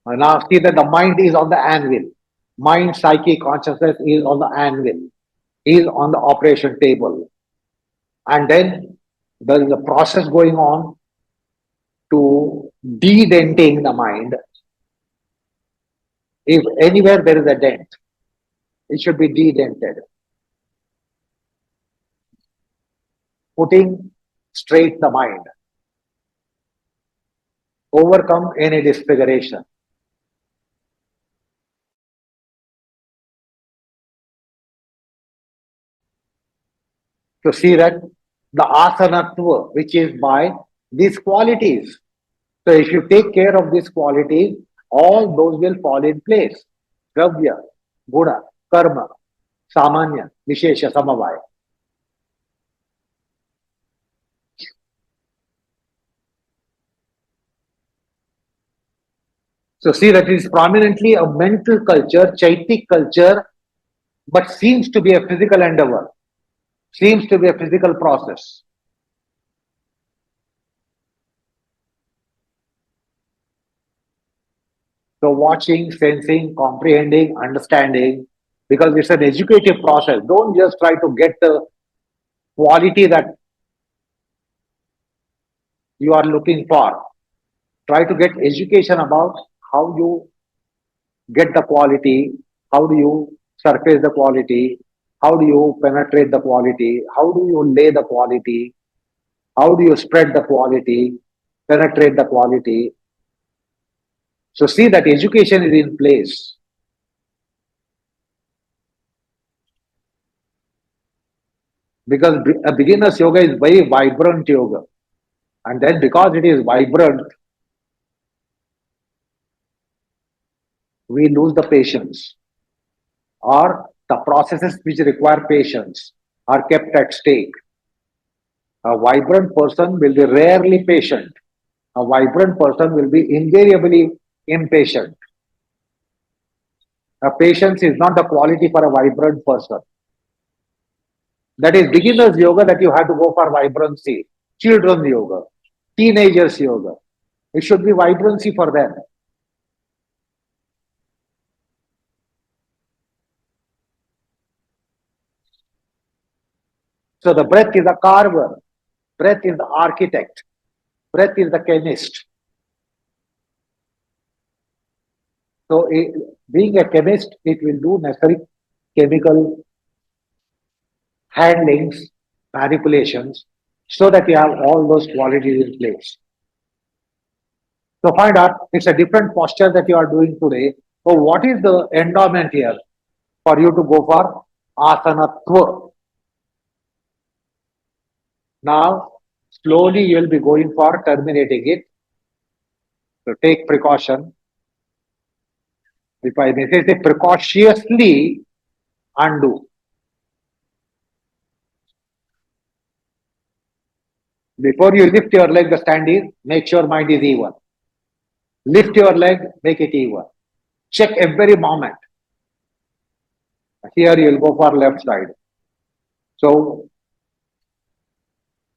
Now see that the mind is on the anvil. Mind, psyche, consciousness is on the anvil, is on the operation table. And then there is a process going on to de-denting the mind. If anywhere there is a dent, it should be de-dented. Putting straight the mind. Overcome any disfiguration. To see that the asanatva, which is by these qualities. So if you take care of these qualities, all those will fall in place. Dravya, Guna, Karma, Samanya, Vishesha, Samavaya. So see that it is prominently a mental culture, Chaitic culture, but seems to be a physical endeavor, seems to be a physical process. So watching, sensing, comprehending, understanding, because it's an educative process. Don't just try to get the quality that you are looking for. Try to get education about how you get the quality, how do you surface the quality, how do you penetrate the quality, how do you lay the quality, how do you spread the quality, penetrate the quality. So see that education is in place. Because a beginner's yoga is very vibrant yoga. And then because it is vibrant, we lose the patience. Or the processes which require patience are kept at stake. A vibrant person will be rarely patient. A vibrant person will be invariably impatient. A patience is not the quality for a vibrant person. That is beginner's yoga, that you have to go for vibrancy. Children's yoga, teenagers yoga. It should be vibrancy for them. So the breath is a carver, breath is the architect, breath is the chemist. So being a chemist, it will do necessary chemical handlings, manipulations, so that you have all those qualities in place. So find out it's a different posture that you are doing today. So what is the endowment here for you to go for asanatva? Now, slowly you will be going for terminating it. So take precaution. If I may say, precautiously undo. Before you lift your leg, the stand is, make sure mind is even. Lift your leg, make it even. Check every moment. Here you will go for left side. So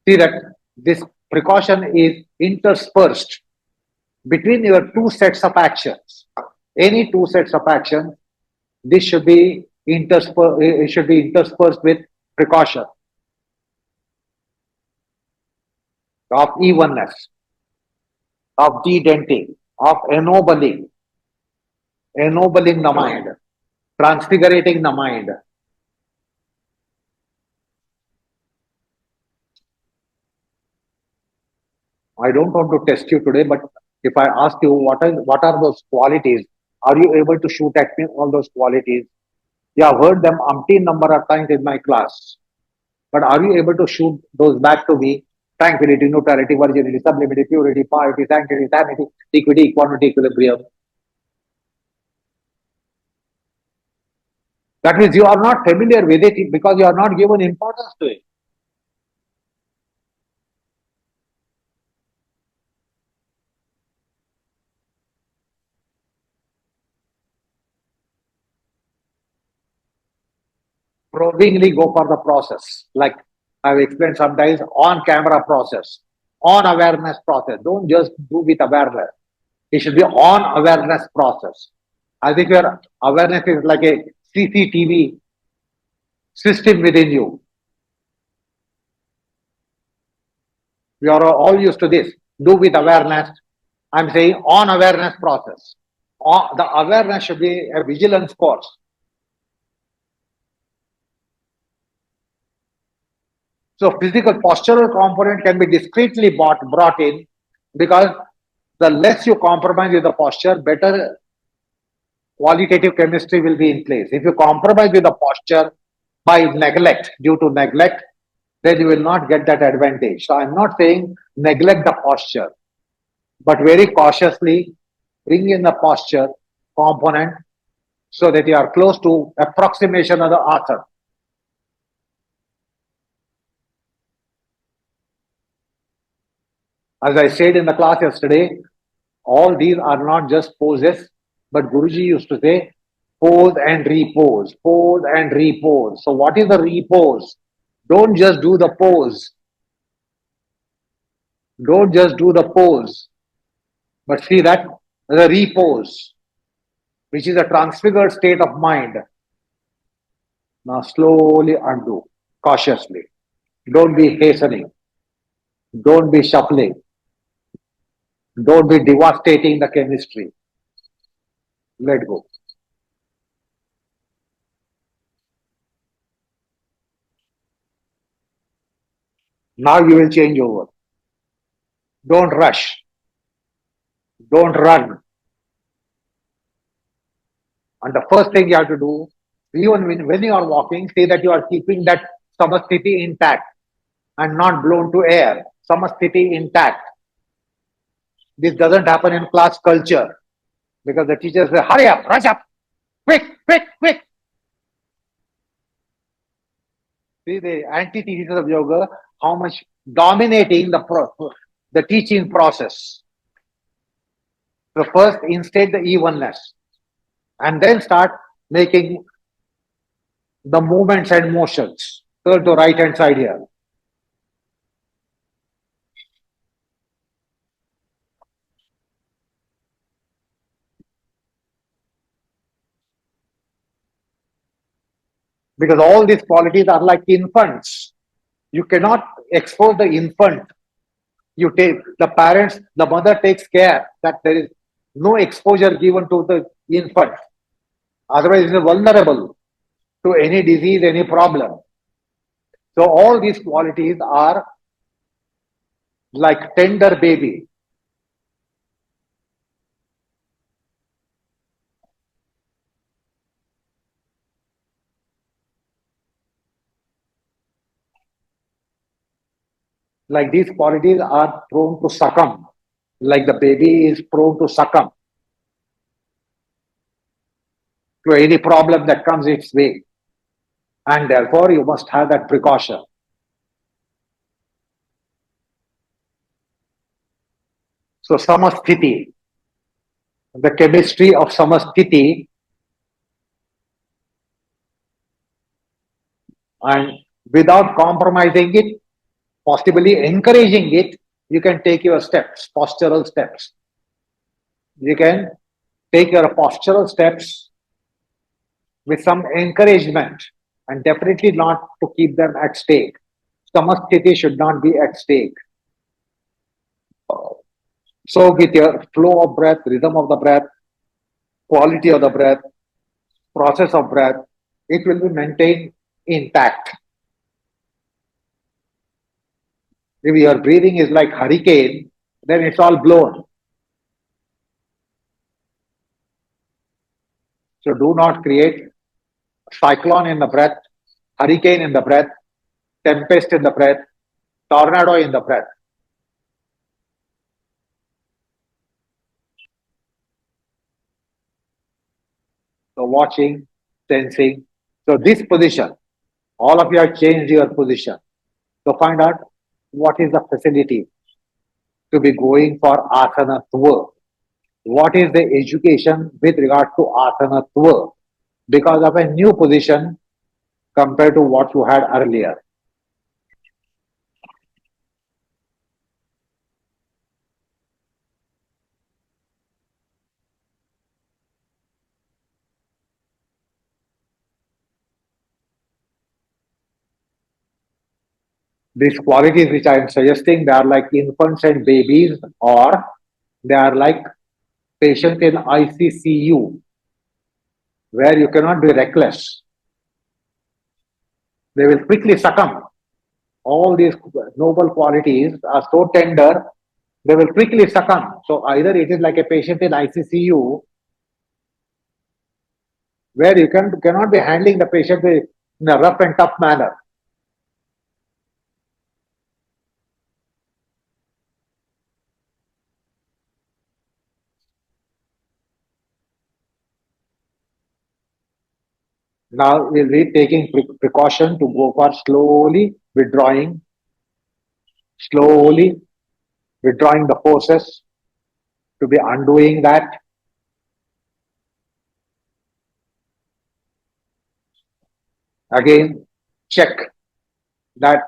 see that this precaution is interspersed between your two sets of actions. Any two sets of action, this should be interspersed with precaution of evenness, of de-denting, of ennobling the mind, transfigurating the mind. I don't want to test you today, but if I ask you what are those qualities, are you able to shoot at me all those qualities? You have heard them umpteen number of times in my class, but are you able to shoot those back to me? Tranquility, neutrality, virginity, sublimity, purity, piety, sanctity, sanity, equity, equanimity, equilibrium. That means you are not familiar with it because you are not given importance to it. Probingly go for the process. Like I've explained sometimes, on camera process, on awareness process. Don't just do with awareness. It should be on awareness process. As if your awareness is like a CCTV system within you. We are all used to this. Do with awareness. I'm saying on awareness process. The awareness should be a vigilance course. So physical postural component can be discreetly brought in, because the less you compromise with the posture, better qualitative chemistry will be in place. If you compromise with the posture by neglect, due to neglect, then you will not get that advantage. So I'm not saying neglect the posture, but very cautiously bring in the posture component so that you are close to approximation of the asana. As I said in the class yesterday, all these are not just poses, but Guruji used to say pose and repose, pose and repose. So what is the repose? Don't just do the pose. Don't just do the pose, but see that the repose, which is a transfigured state of mind. Now slowly undo, cautiously. Don't be hastening. Don't be shuffling. Don't be devastating the chemistry. Let go. Now you will change over. Don't rush. Don't run. And the first thing you have to do, even when you are walking, say that you are keeping that samasthiti intact and not blown to air. Samasthiti intact. This doesn't happen in class culture, because the teachers say, hurry up, rush up, quick, quick, quick. See the antithesis of yoga, how much dominating the teaching process. So first instate the evenness, and then start making the movements and motions. Turn to right hand side here. Because all these qualities are like infants. You cannot expose the infant. You take the parents, the mother takes care that there is no exposure given to the infant. Otherwise, it is vulnerable to any disease, any problem. So all these qualities are like tender baby. Like these qualities are prone to succumb, like the baby is prone to succumb to any problem that comes its way. And therefore, you must have that precaution. So, samasthiti, the chemistry of samasthiti, and without compromising it, possibly encouraging it, you can take your steps, postural steps. You can take your postural steps with some encouragement and definitely not to keep them at stake. Samasthiti should not be at stake. So, with your flow of breath, rhythm of the breath, quality of the breath, process of breath, it will be maintained intact. If your breathing is like hurricane, then it's all blown. So do not create cyclone in the breath, hurricane in the breath, tempest in the breath, tornado in the breath. So watching, sensing. So this position, all of you have changed your position. So find out what is the facility to be going for asanatva. What is the education with regard to asanatva? Because of a new position compared to what you had earlier. These qualities which I am suggesting, they are like infants and babies, or they are like patients in ICCU, where you cannot be reckless. They will quickly succumb. All these noble qualities are so tender, they will quickly succumb. So either it is like a patient in ICCU, where you cannot be handling the patient in a rough and tough manner. Now we'll be taking precaution to go for slowly withdrawing the forces, to be undoing that. Again, check that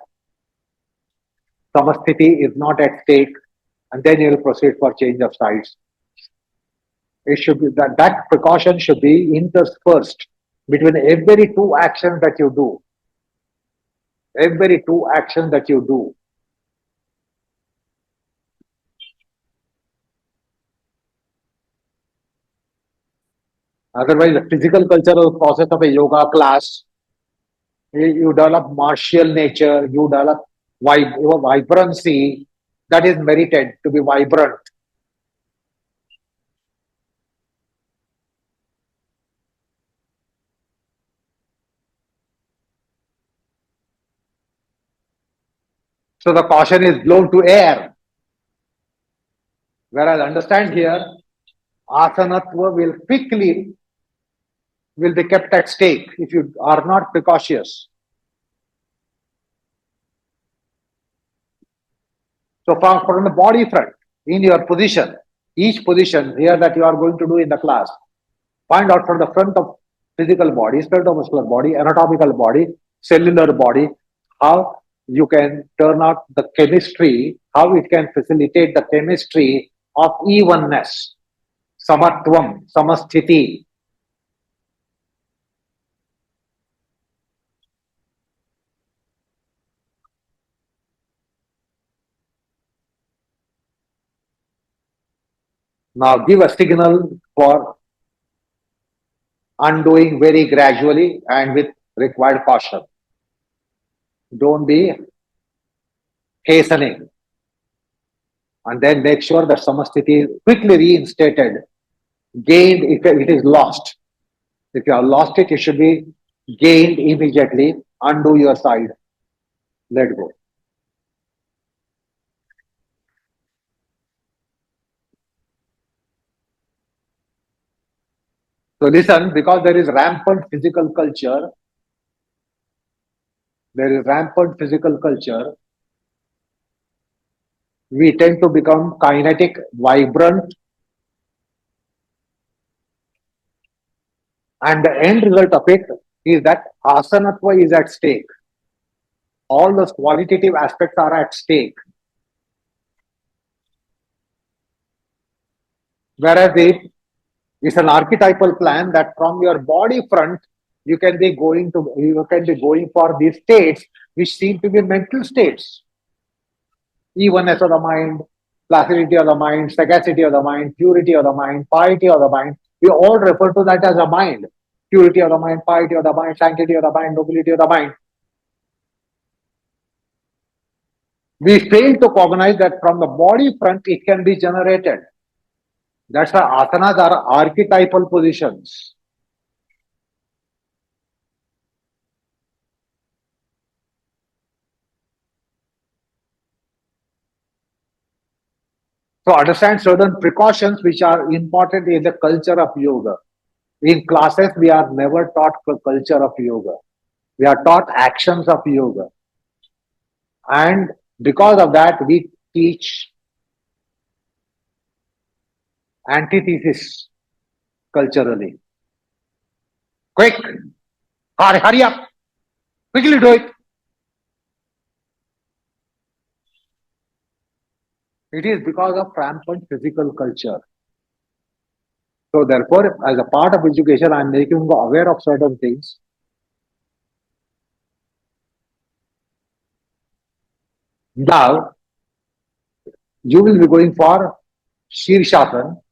samasthiti is not at stake, and then you will proceed for change of sides. It should be that precaution should be interspersed between every two actions that you do. Every two actions that you do. Otherwise, the physical cultural process of a yoga class, you develop martial nature, you develop your vibrancy, that is merited to be vibrant. So the caution is blown to air. Whereas understand here, asanatva will be kept at stake if you are not precautious. So from the body front, in your position, each position here that you are going to do in the class, find out from the front of physical body, skeletal body, anatomical body, cellular body, how you can turn out the chemistry, how it can facilitate the chemistry of evenness, samatvam, samasthiti. Now give a signal for undoing very gradually and with required caution. Don't be hastening. And then make sure that samasthiti is quickly reinstated, gained if it is lost. If you have lost it, it should be gained immediately. Undo your side. Let go. So listen, because there is rampant physical culture, we tend to become kinetic, vibrant, and the end result of it is that asanatva is at stake. All those qualitative aspects are at stake. Whereas if it's an archetypal plan that from your body front, you can be going for these states which seem to be mental states. Evenness of the mind, placidity of the mind, sagacity of the mind, purity of the mind, piety of the mind. We all refer to that as a mind. Purity of the mind, piety of the mind, sanctity of the mind, nobility of the mind. We fail to cognize that from the body front it can be generated. That's why asanas are archetypal positions. So understand certain precautions which are important in the culture of yoga. In classes, we are never taught the culture of yoga. We are taught actions of yoga. And because of that, we teach antithesis culturally. Quick, hurry up, quickly do it. It is because of rampant physical culture. So therefore, as a part of education, I am making you aware of certain things. Now, you will be going for Shirshasana,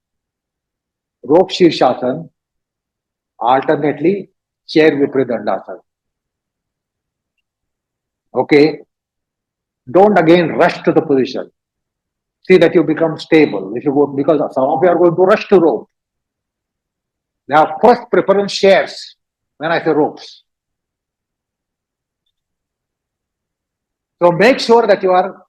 rope Shirshasana, alternately chair Vipridandasana. Okay, don't again rush to the position. See that you become stable. If you go, because some of you are going to rush to rope. They have first preference shares when I say ropes. So make sure that you are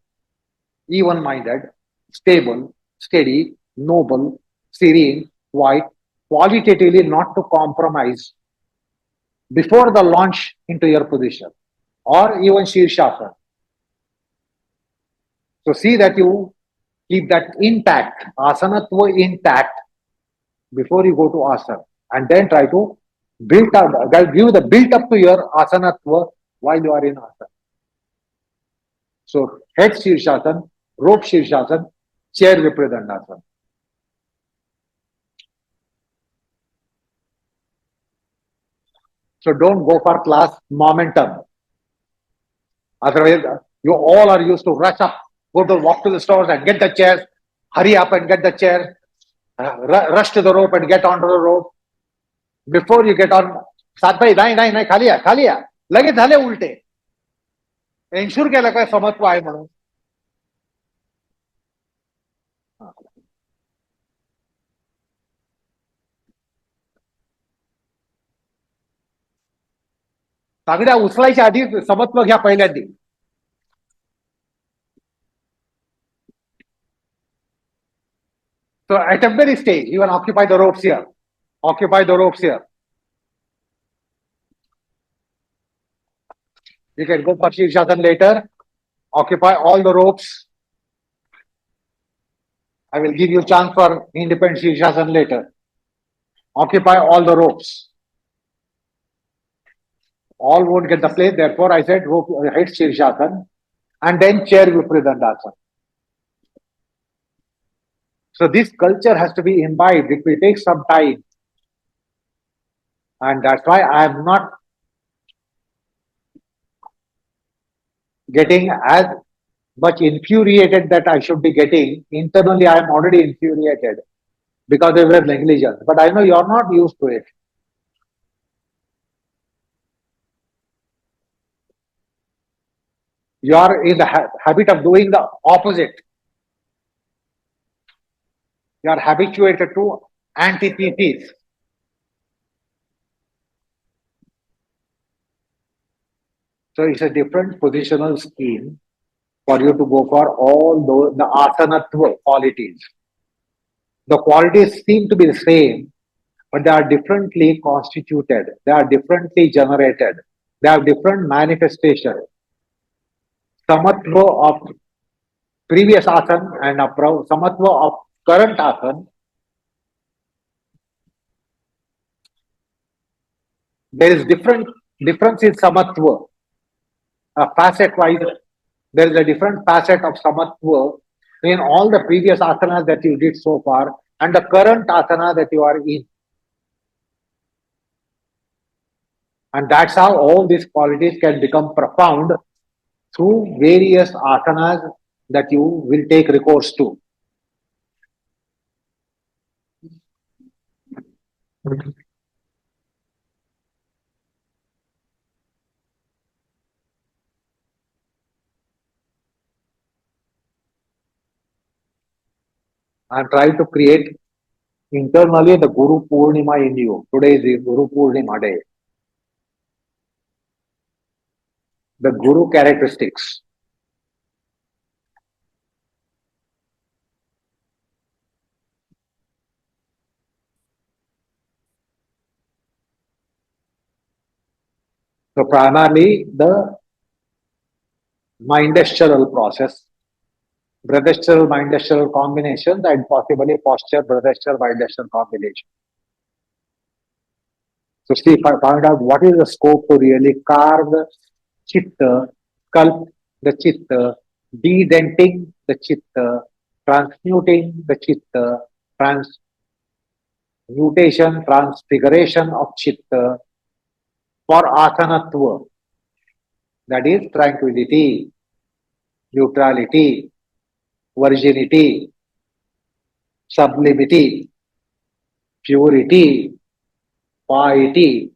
even-minded, stable, steady, noble, serene, quiet, qualitatively not to compromise before the launch into your position or even Shirshasana. So see that you keep that intact, asanatva intact before you go to asana, and then try to build up, give the build up to your asanatva while you are in asana. So head Shirshasana, rope Shirshasana, chair Vipridandasana. So don't go for class momentum. Otherwise, you all are used to rush up, walk to the stores and get the chairs, hurry up and get the chair, rush to the rope and get onto the rope. Before you get on, Satbhai नाही खाली या लगेच झाले उलटे. Ensure केलं काय समत्व आहे म्हणून. तागड्या उचलायच्या आधी समत्व घ्या पहिल्यांदी. So at every stage, even occupy the ropes here. Occupy the ropes here. You can go for Shirshasana later. Occupy all the ropes. I will give you chance for independent Shirshasana later. Occupy all the ropes. All won't get the place. Therefore, I said rope, head Shirshasana and then chair Vipridandasana. So this culture has to be imbibed. It will take some time. And that's why I am not getting as much infuriated that I should be getting. Internally, I am already infuriated because they were negligent. But I know you are not used to it. You are in the habit of doing the opposite. You are habituated to antithesis. So it's a different positional scheme for you to go for all the asanatva qualities. The qualities seem to be the same, but they are differently constituted, they are differently generated, they have different manifestation. Samatva of previous asana and samatva of current asana, there is difference in samatva, facet wise. There is a different facet of samatva in all the previous asanas that you did so far and the current asana that you are in. And that's how all these qualities can become profound through various asanas that you will take recourse to. And try to create internally the Guru Purnima in you. Today is the Guru Purnima day. The Guru characteristics. So primarily the mind-gestural process, breath-gestural, mind-gestural combination, and possibly posture, breath-gestural, mind-gestural combination. So see if I find out what is the scope to really carve the chitta, sculpt the chitta, de-denting the chitta, transmuting the chitta, transmutation, transfiguration of chitta for asanatva, that is tranquility, neutrality, virginity, sublimity, purity, piety,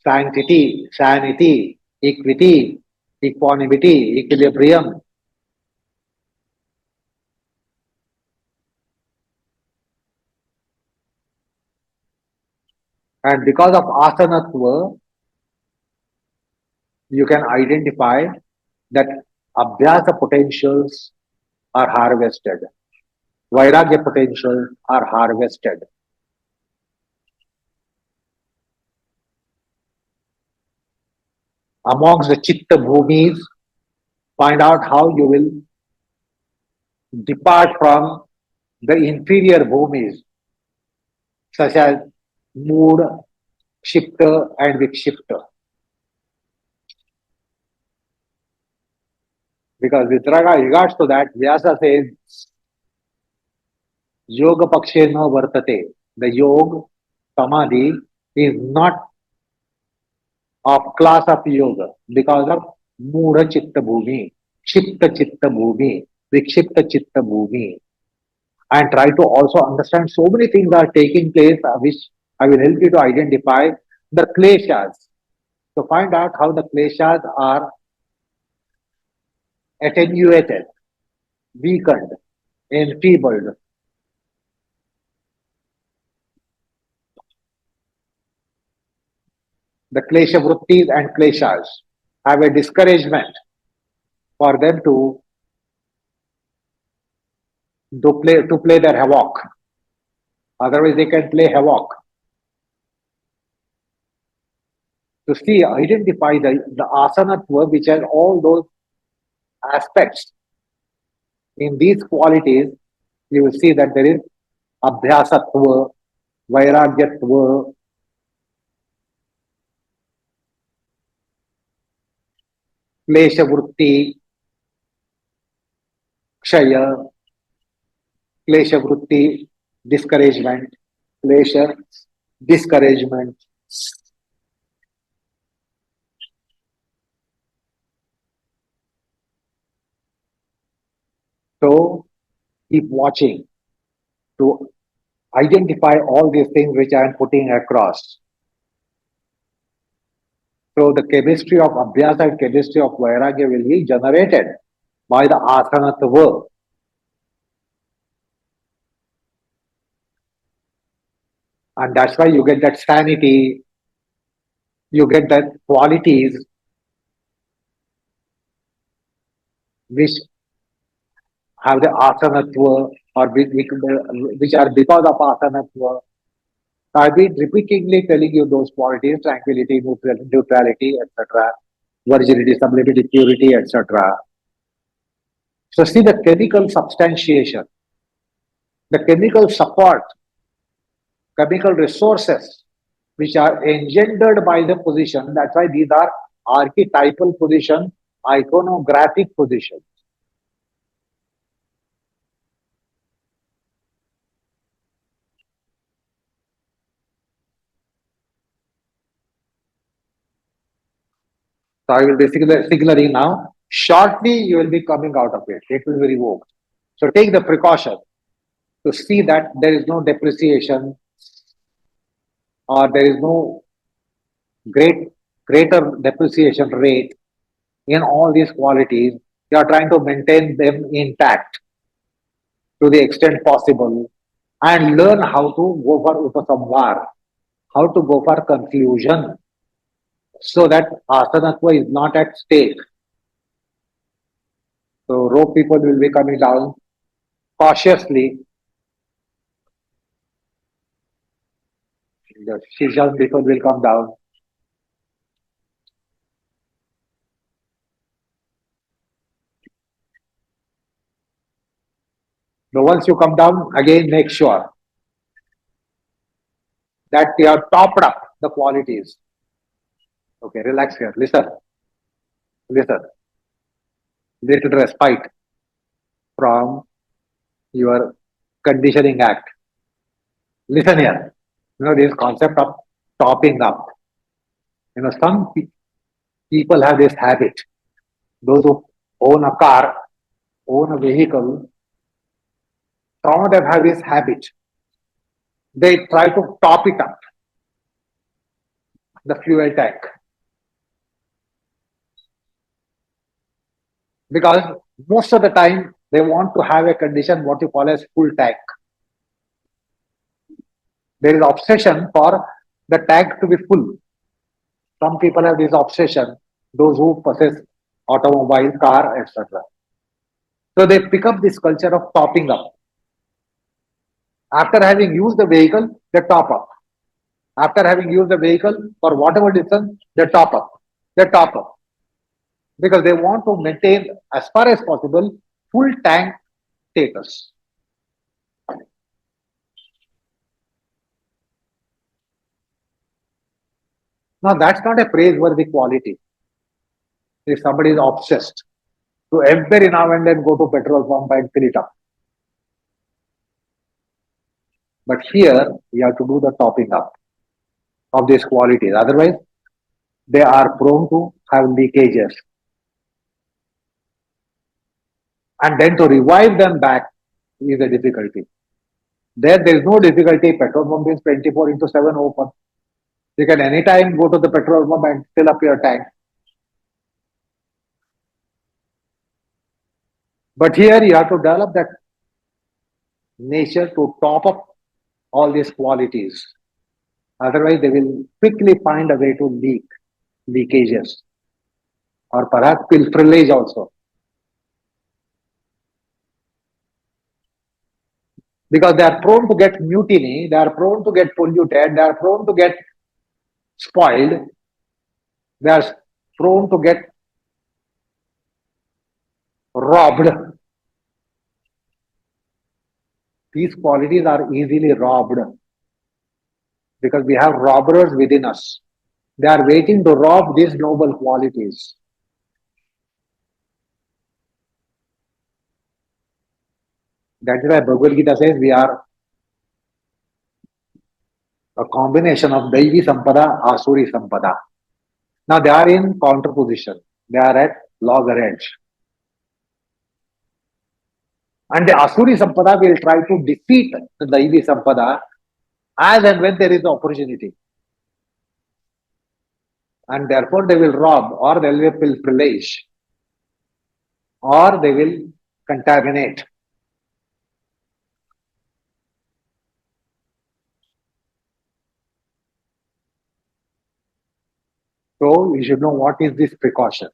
sanctity, sanity, equity, equanimity, equilibrium. And because of asanatva, you can identify that abhyasa potentials are harvested, vairagya potentials are harvested. Amongst the chitta bhumis, find out how you will depart from the inferior bhumis, such as mood, shifta, and vikshifta. Because with regards to that, Vyasa says, Yoga Pakshe no vartate. The yoga, samadhi, is not of class of yoga because of Mudha Chitta Bhumi, Shifta Chitta Bhumi, Vikshipta Chitta Bhumi. And try to also understand so many things are taking place, which I will help you to identify the kleshas. So find out how the kleshas are attenuated, weakened, enfeebled. The klesha vrittis and kleshas have a discouragement for them to play their havoc. Otherwise, they can play havoc. To see, identify the asanatva, which has all those aspects. In these qualities, you will see that there is abhyasatva, vairagyatva, klesha vritti, kshaya, klesha vritti, discouragement, klesha, discouragement. So keep watching to identify all these things which I am putting across. So the chemistry of abhyasa and chemistry of vairagya will be generated by the asanatva. And that's why you get that sanity, you get that qualities which have the asanatva or which are because of asanatva. I've been repeatedly telling you those qualities: tranquility, neutrality, etc., virginity, sublimity, purity, etc. So see the chemical substantiation, the chemical support, chemical resources which are engendered by the position. That's why these are archetypal position, iconographic positions. So I will be signaling now. Shortly, you will be coming out of it. It will be revoked. So take the precaution to see that there is no depreciation or there is no greater depreciation rate in all these qualities. You are trying to maintain them intact to the extent possible and learn how to go for upasamvar, how to go for conclusion so that asanatva is not at stake. So rope people will be coming down cautiously. The Shisham people will come down. So once you come down, again make sure that you have topped up the qualities. Okay, relax here. Listen, listen. Little respite from your conditioning act. Listen here. This concept of topping up. Some people have this habit. Those who own a car, own a vehicle, some of them have this habit. They try to top it up, the fuel tank. Because most of the time they want to have a condition what you call as full tank. There is obsession for the tank to be full. Some people have this obsession, those who possess automobile, car, etc. So they pick up this culture of topping up. After having used the vehicle, they top up. After having used the vehicle for whatever distance, they top up. They top up. Because they want to maintain, as far as possible, full tank status. Now, that's not a praiseworthy quality. If somebody is obsessed to every now and then go to petrol pump and fill it up. But here, we have to do the topping up of these qualities. Otherwise, they are prone to have leakages. And then to revive them back is a difficulty. There is no difficulty. Petrol pump is 24 into 7 open. You can anytime go to the petrol pump and fill up your tank. But here you have to develop that nature to top up all these qualities. Otherwise, they will quickly find a way to leakages, or perhaps pilferage also. Because they are prone to get mutiny, they are prone to get polluted, they are prone to get spoiled, they are prone to get robbed. These qualities are easily robbed because we have robbers within us. They are waiting to rob these noble qualities. That is why Bhagavad Gita says we are a combination of Daivi Sampada, Asuri Sampada. Now they are in counterposition. They are at loggerheads. And the Asuri Sampada will try to defeat the Daivi Sampada as and when there is opportunity. And therefore they will rob, or they will pillage, or they will contaminate. So you should know what is this precaution.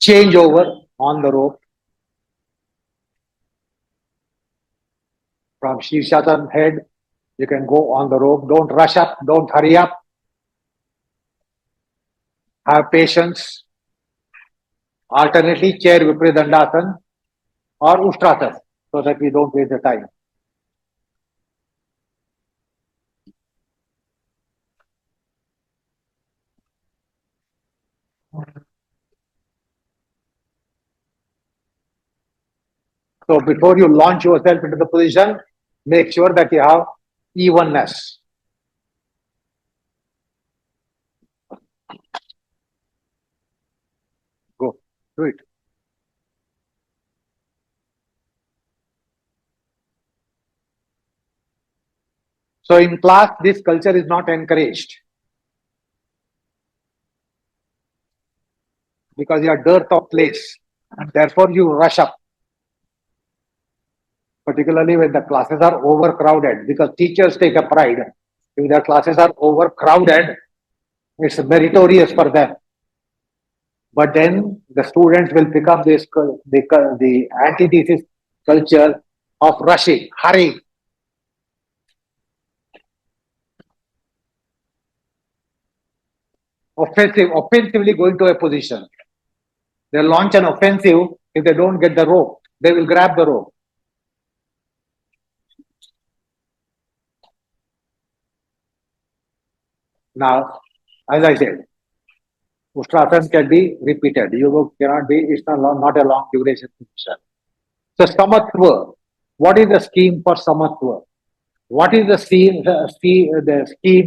Change over on the rope from Shirshatan head You can go on the rope. Don't rush up. Don't hurry up. Have patience. Alternately, chair Vipridandasan or Ustrasan so that we don't waste the time. So before you launch yourself into the position, make sure that you have evenness. Go, do it. So in class, this culture is not encouraged because you are dearth of place and therefore you rush up, particularly when the classes are overcrowded, because teachers take a pride. If their classes are overcrowded, it's meritorious for them. But then the students will pick up the antithesis culture of rushing, hurrying. Offensively going to a position. They'll launch an offensive if they don't get the rope. They will grab the rope. Now, as I said, Ustrasana can be repeated. Yoga cannot be, it's not a long duration position. So, Samatva. What is the scheme for Samatva? What is the scheme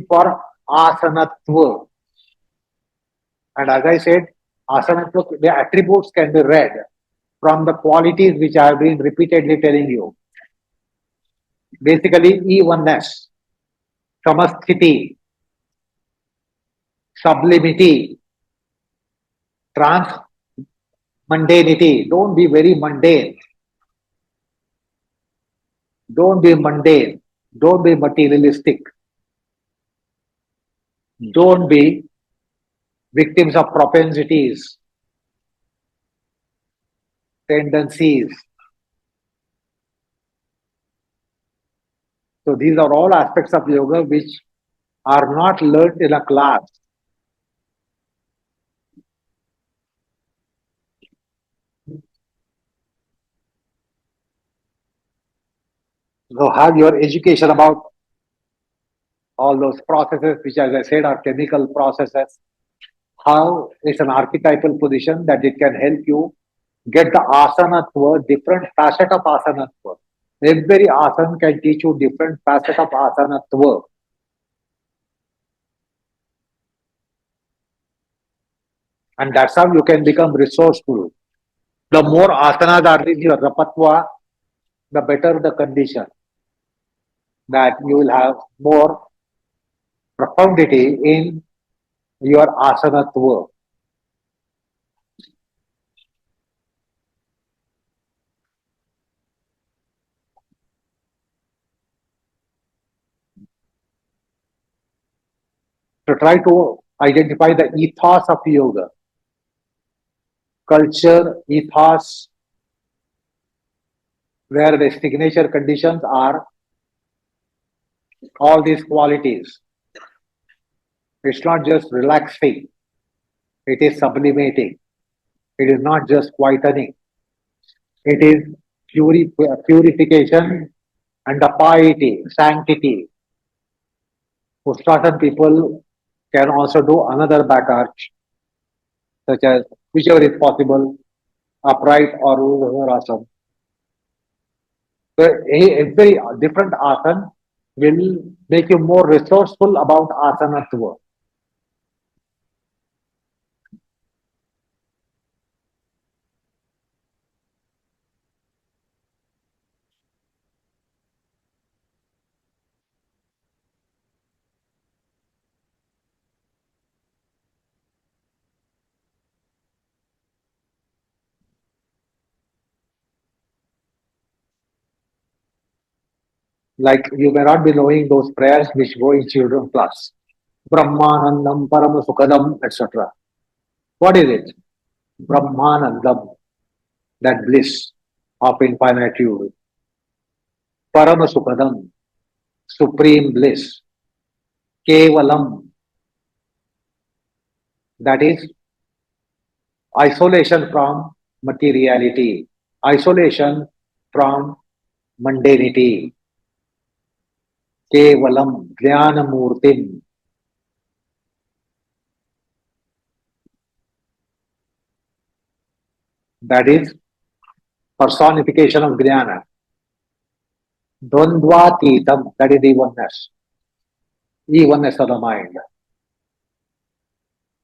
for Asanatva? And as I said, Asanatva, the attributes can be read from the qualities which I have been repeatedly telling you. Basically, evenness, samasthiti, sublimity, mundanity. Don't be very mundane. Don't be mundane. Don't be materialistic. Don't be victims of propensities, tendencies. So these are all aspects of yoga which are not learned in a class. So have your education about all those processes, which as I said are chemical processes. How it's an archetypal position that it can help you get the asanatva, different facet of asanatva. Every asana can teach you different facet of asanatva. And that's how you can become resourceful. The more asanas are in your repertoire, the better the condition that you will have more profundity in your asanatva. So try to identify the ethos of yoga, culture, ethos, where the signature conditions are all these qualities. It's not just relaxing, it is sublimating. It is not just quietening. It is purification and the piety, sanctity. Ustrasana people can also do another back arch, such as whichever is possible, upright or Urdhva. So every different asana will make you more resourceful about asanatva. Like you may not be knowing those prayers which go in children class. Brahmanandam, Paramasukadam, etc. What is it? Brahmanandam, that bliss of infinitude. Paramasukadam, supreme bliss, kevalam, that is isolation from materiality, isolation from mundanity, kevalam jnanamurtim, that is personification of jnana, dvandvatitam, that is evenness, evenness of the mind,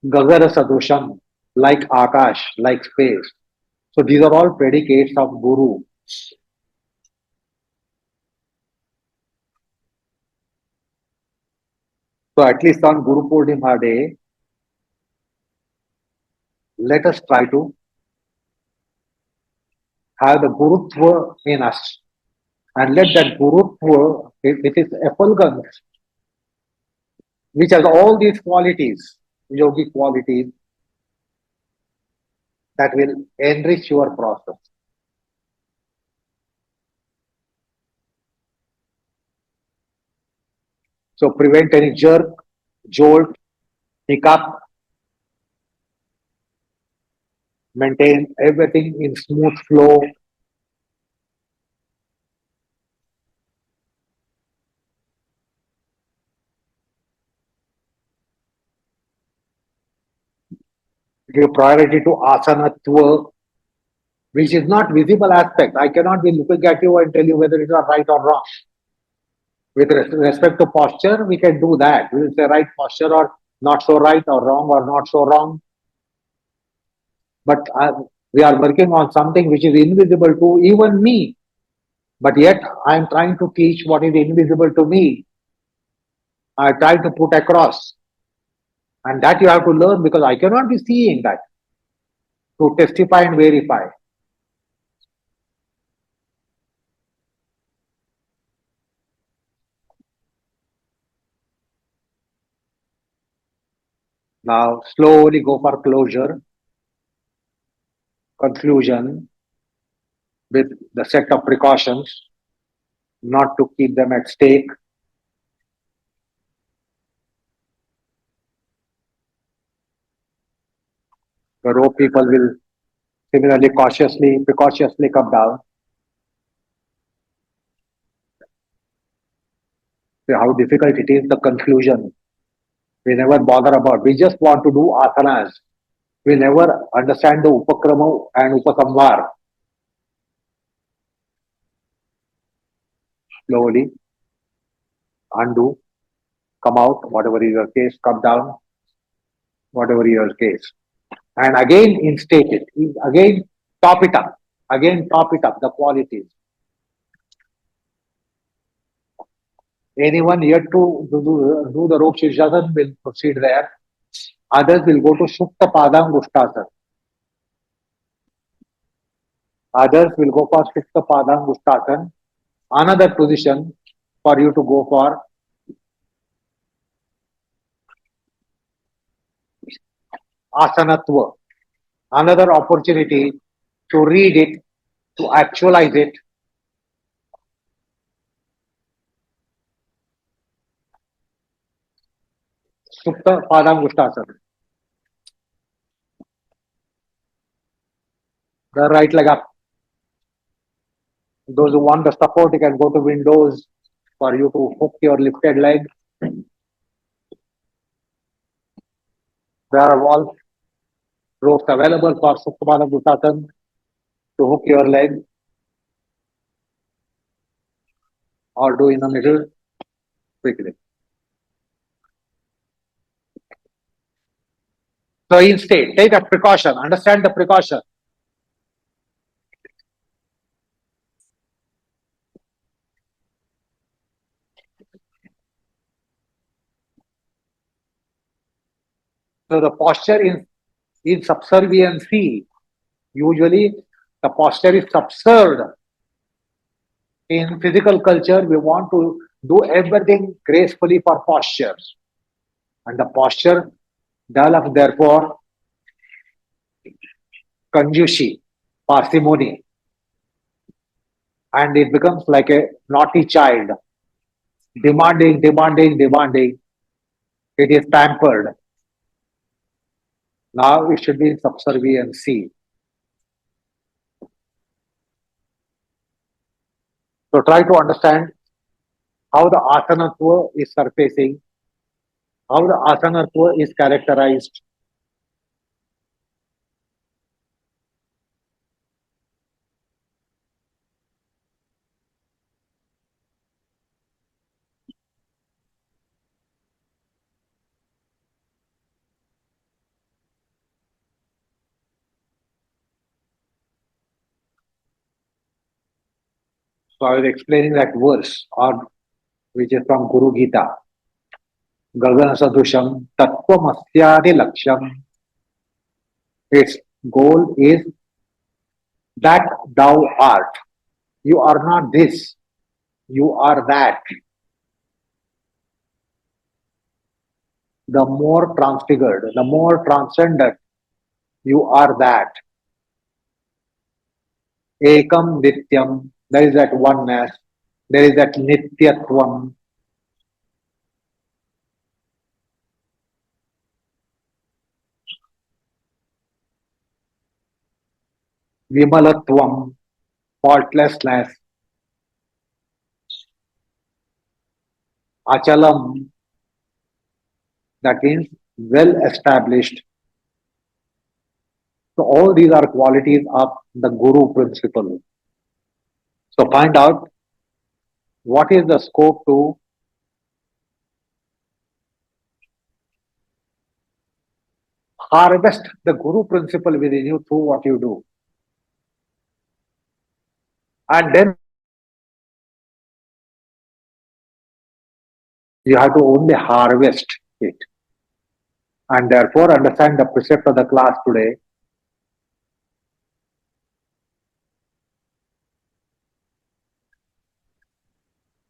gagara sadusham, like akash, like space. So these are all predicates of guru. So at least on Guru Purnima day, let us try to have the Gurutva in us and let that Gurutva, with its effulgence, which has all these qualities, yogic qualities, that will enrich your process. So prevent any jerk, jolt, hiccup, maintain everything in smooth flow. Give priority to asanatva, which is not visible aspect. I cannot be looking at you and tell you whether it is right or wrong. With respect to posture, we can do that. We will say right posture or not so right or wrong or not so wrong. But we are working on something which is invisible to even me. But yet I am trying to teach what is invisible to me. I try to put across. And that you have to learn because I cannot be seeing that to testify and verify. Now slowly go for closure, conclusion with the set of precautions, not to keep them at stake. The rope people will similarly cautiously, precautiously come down. See how difficult it is, the conclusion. We never bother about. We just want to do asanas. We never understand the upakrama and upasamvar. Slowly undo, come out, whatever is your case, come down, whatever is your case. And again instate it. Again top it up. Again top it up, the qualities. Anyone yet to do the rope Shirshasana will proceed there. Others will go to Shukta Padangustasana. Others will go for Shukta Padangustasana. Another position for you to go for asanatva. Another opportunity to read it, to actualize it. Supta Padangustasana. The right leg up. Those who want the support, you can go to Windows for you to hook your lifted leg. There are all ropes available for Supta Padangustasana to hook your leg or do in the middle quickly. So instead, take a precaution, understand the precaution. So the posture in subserviency, usually the posture is subserved. In physical culture, we want to do everything gracefully for postures. And the posture develops therefore conjushi, parsimony. And it becomes like a naughty child. demanding, demanding, demanding. It is pampered. Now it should be in subserviency. So try to understand how the asanatva is surfacing, how the asanatva is characterized. So I was explaining that verse, or which is from Guru Gita. Gagana Sadusham Tattvamasya Laksham. Its goal is that thou art. You are not this, you are that. The more transfigured, the more transcendent, you are that. Ekam Nityam, there is that oneness, there is that Nityatvam, Vimalatvam, faultlessness, Achalam, that means well established. So all these are qualities of the Guru principle. So find out what is the scope to harvest the Guru principle within you through what you do. And then you have to only harvest it. And therefore understand the precept of the class today.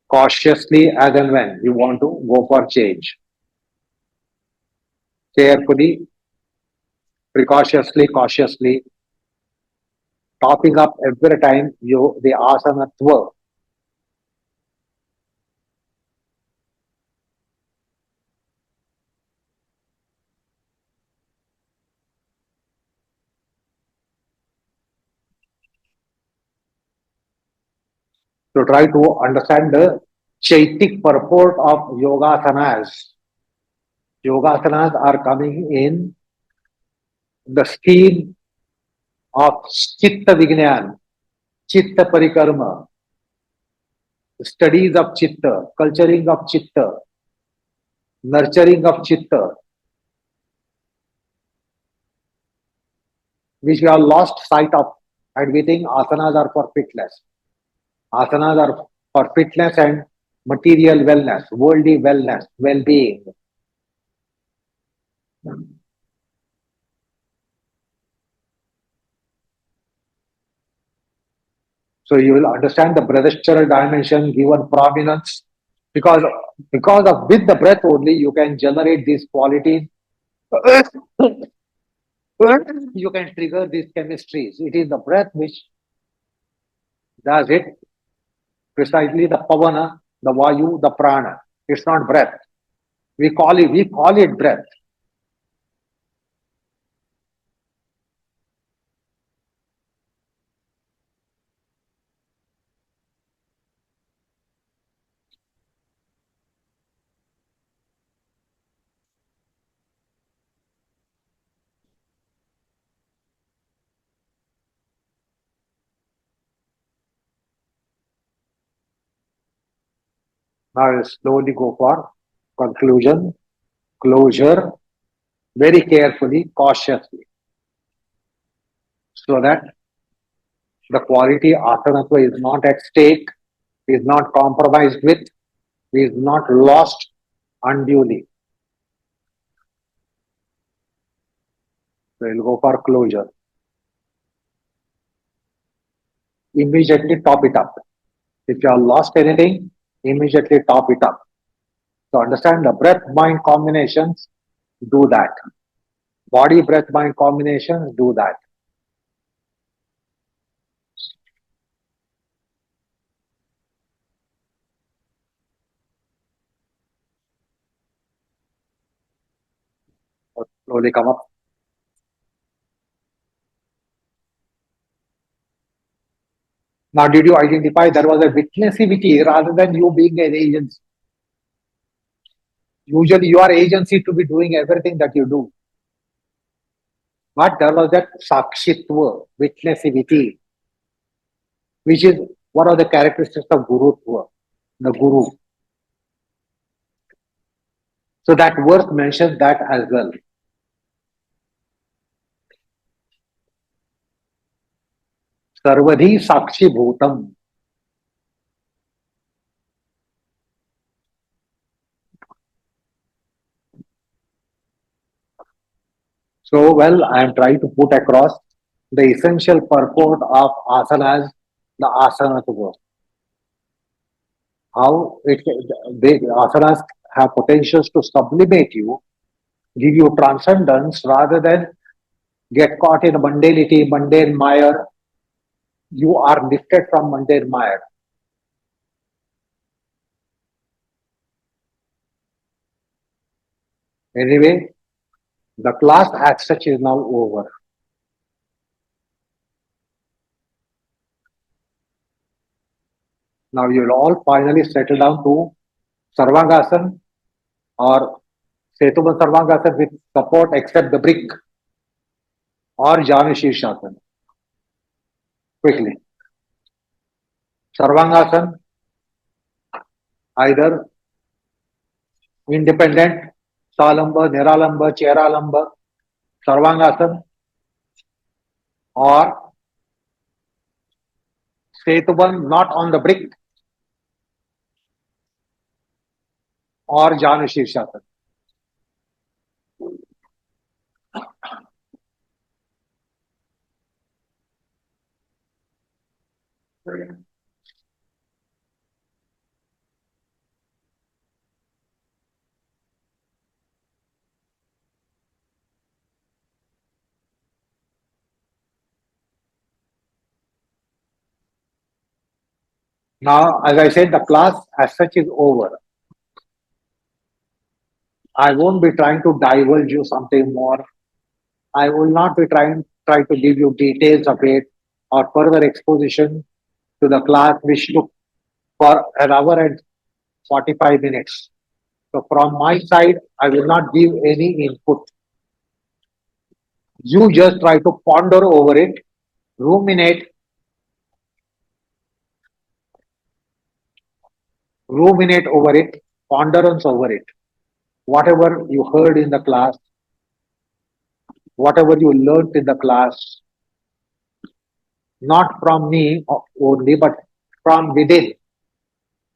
Cautiously as and when you want to go for change. Carefully, precautiously, cautiously, topping up every time you the asanatva. To try to understand the chaitic purport of yogasanas. Yogasanas are coming in the scheme of Chitta Vignan, Chitta Parikarma, studies of Chitta, culturing of Chitta, nurturing of Chitta, which we have lost sight of, and we think asanas are for fitness. Asanas are for fitness and material wellness, worldly wellness, well-being. So you will understand the breathstural dimension given prominence because of with the breath only you can generate these qualities. You can trigger these chemistries. It is the breath which does it, precisely the Pavana, the Vayu, the Prana. It's not breath. We call it breath. Now I'll slowly go for conclusion, closure, very carefully, cautiously, so that the quality asanatva is not at stake, is not compromised with, is not lost unduly. So we'll go for closure. Immediately top it up. If you have lost anything, immediately top it up. So understand the breath mind combinations, do that. Body breath mind combinations, do that. Slowly come up. Now, did you identify there was a witnessivity rather than you being an agency? Usually, you are agency to be doing everything that you do. But there was that sakshitva, witnessivity, which is one of the characteristics of gurutva, the guru. So that verse mentions that as well. Sarvadhi sakshi bhutam. So, well, I am trying to put across the essential purport of asanas, the asana to work. How the asanas have potentials to sublimate you, give you transcendence rather than get caught in mundanity, mundane mire. You are lifted from mundane mire. Anyway, the class as such is now over. Now you'll all finally settle down to Sarvangasana or Setubha Sarvangasana with support except the brick or Janu Shirshasana. Quickly. Sarvangasana, either independent, Salamba, Niralamba, Cheralamba, Sarvangasana, or Setuban not on the brick or Janu Shirshasana. Now, as I said, the class as such is over. I won't be trying to divulge you something more. I will not be try to give you details of it or further exposition to the class which took for an hour and 45 minutes. So from my side, I will not give any input. You just try to ponder over it, ruminate, ruminate over it, ponderance over it. Whatever you heard in the class, whatever you learnt in the class, not from me only, but from within.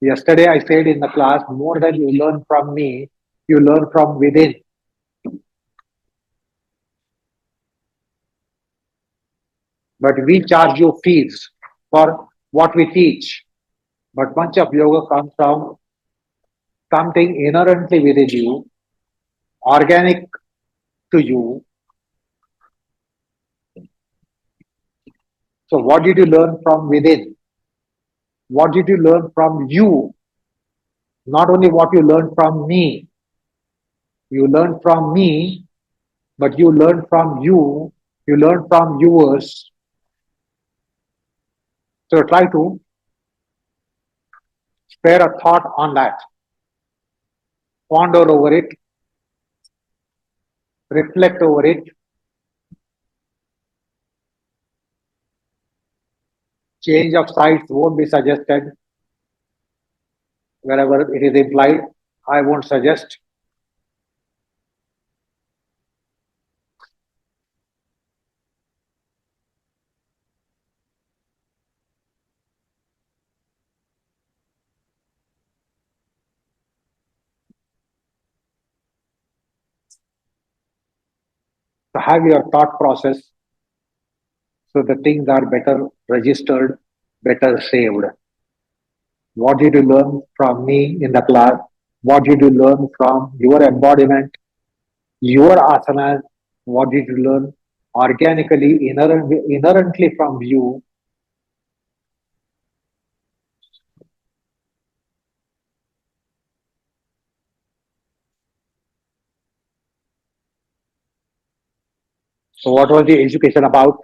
Yesterday I said in the class, more than you learn from me, you learn from within. But we charge you fees for what we teach. But much of yoga comes from something inherently within you, organic to you. So, what did you learn from within? What did you learn from you? Not only what you learned from me, you learn from me, but you learn from you learn from yours. So, try to spare a thought on that, ponder over it, reflect over it. Change of sites won't be suggested wherever it is implied. I won't suggest. To have your thought process so the things are better registered, better saved. What did you learn from me in the class? What did you learn from your embodiment, your asanas? What did you learn organically, inherently from you? So what was the education about?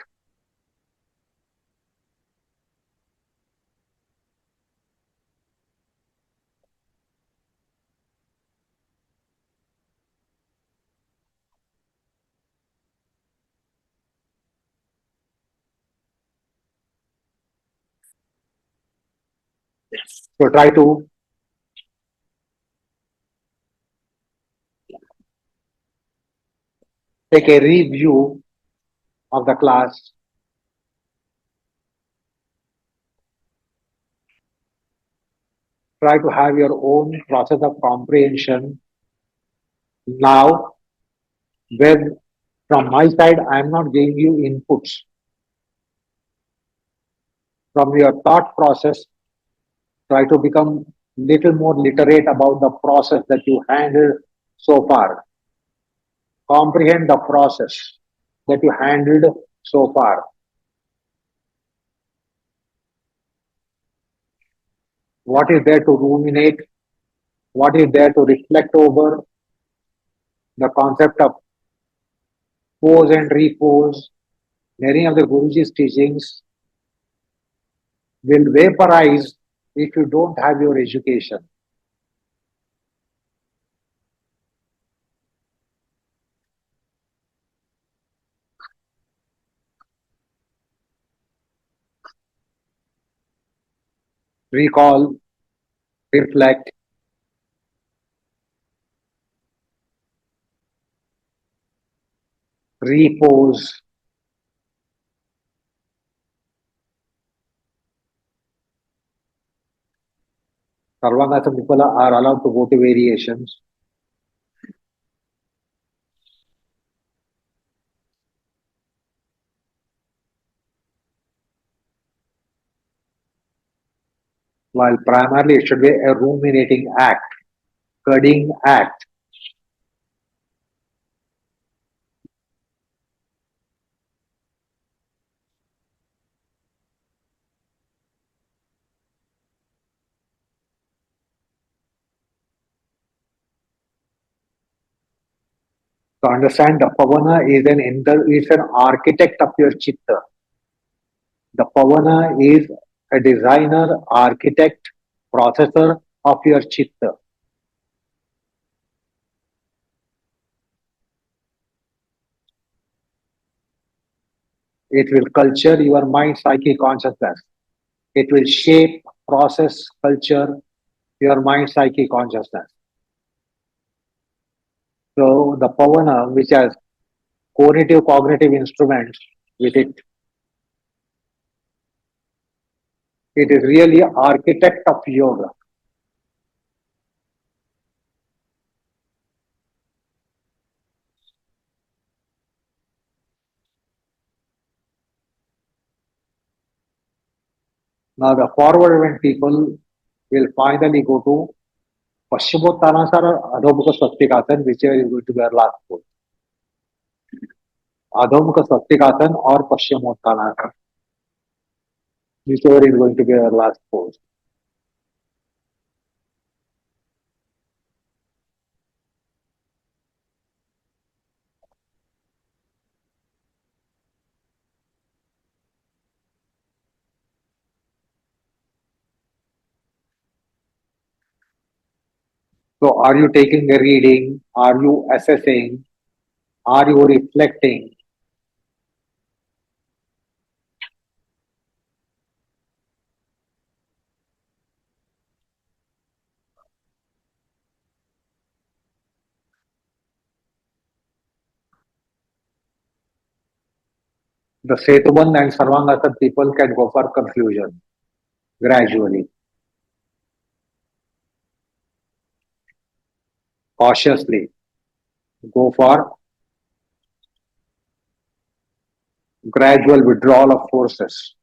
So try to take a review of the class. Try to have your own process of comprehension. Now, when from my side, I am not giving you inputs. From your thought process, try to become little more literate about the process that you handled so far. Comprehend the process that you handled so far. What is there to ruminate? What is there to reflect over? The concept of pose and repose. Many of the Guruji's teachings will vaporize if you don't have your education. Recall, reflect, repose. Sarvangasa people are allowed to go to variations. While primarily it should be a ruminating act, cudding act. To understand the Pavana is an architect of your Chitta. The Pavana is a designer, architect, processor of your Chitta. It will culture your mind, psyche, consciousness. It will shape, process, culture your mind, psyche, consciousness. So the Pavana, which has cognitive, cognitive instruments with it, it is really architect of yoga. Now the forward event people will finally go to Paschimottanasana or Adhomukha Swastikasana, whichever is going to be our last pose. Adhomukha Swastikasana or Paschimottanasana, whichever is going to be our last pose. So are you taking a reading? Are you assessing? Are you reflecting? The Setubandh and Sarvangasana people can go for confusion gradually, cautiously. Go for gradual withdrawal of forces,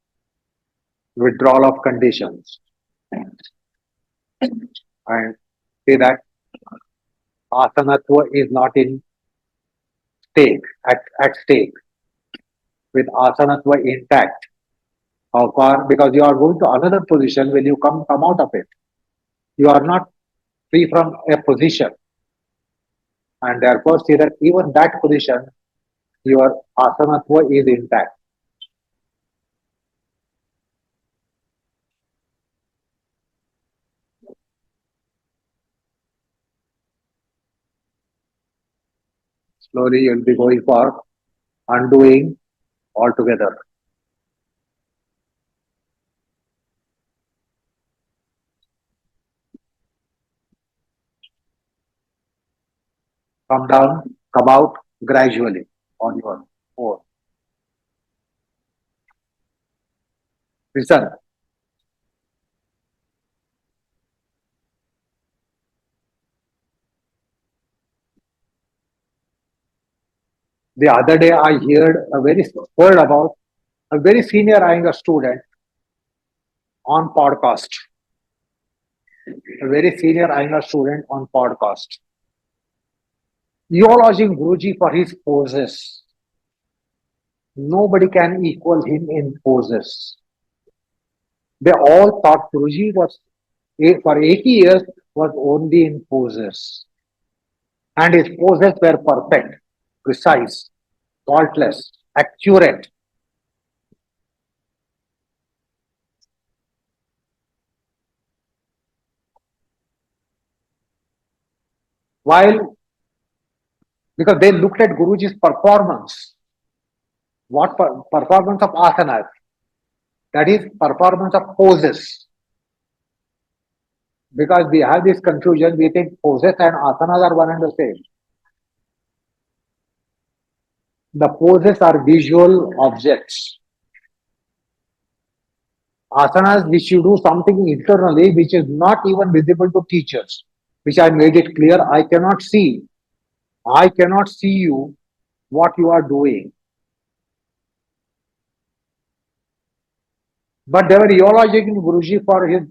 withdrawal of conditions. And see that asanatva is not in stake, at stake, with asanatva intact. How far? Because you are going to another position when you come out of it. You are not free from a position. And therefore see that even that position your asanatva is intact. Slowly you'll be going for undoing altogether. Come down, come out gradually on your own. Listen, the other day I heard about a very senior Iyengar student on podcast. A very senior Iyengar student on podcast. Eulogizing Guruji for his poses. Nobody can equal him in poses. They all thought Guruji was for 80 years was only in poses. And his poses were perfect, precise, faultless, accurate. While, because they looked at Guruji's performance, performance of asanas, that is performance of poses. Because we have this confusion, we think poses and asanas are one and the same. The poses are visual objects. Asanas which you do something internally which is not even visible to teachers, which I made it clear, I cannot see you what you are doing. But they were eulogizing Guruji for his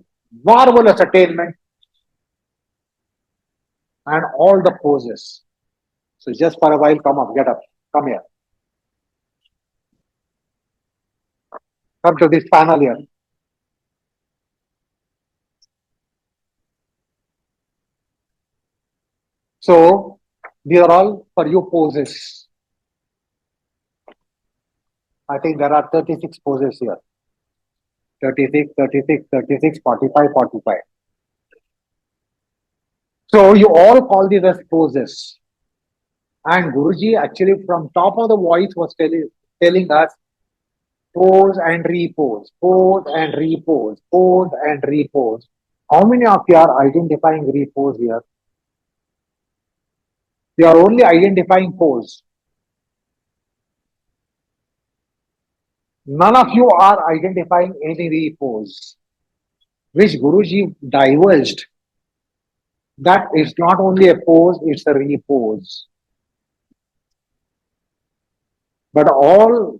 marvelous attainment and all the poses. So just for a while, come up, get up, come here. Come to this panel here. So these are all for you poses. I think there are 36 poses here. 36, 36, 36, 45, 45. So you all call these as poses. And Guruji actually from top of the voice was telling us pose and repose, pose and repose, pose and repose. How many of you are identifying repose here? You are only identifying pose. None of you are identifying any repose, which Guruji divulged that it's not only a pose, it's a repose. But all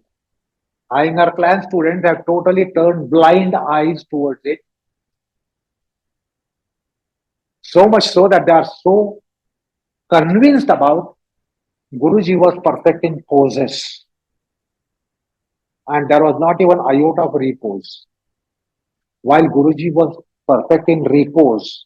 Iyengar clan students have totally turned blind eyes towards it. So much so that they are so convinced about Guruji was perfect in poses. And there was not even iota of repose. While Guruji was perfect in repose.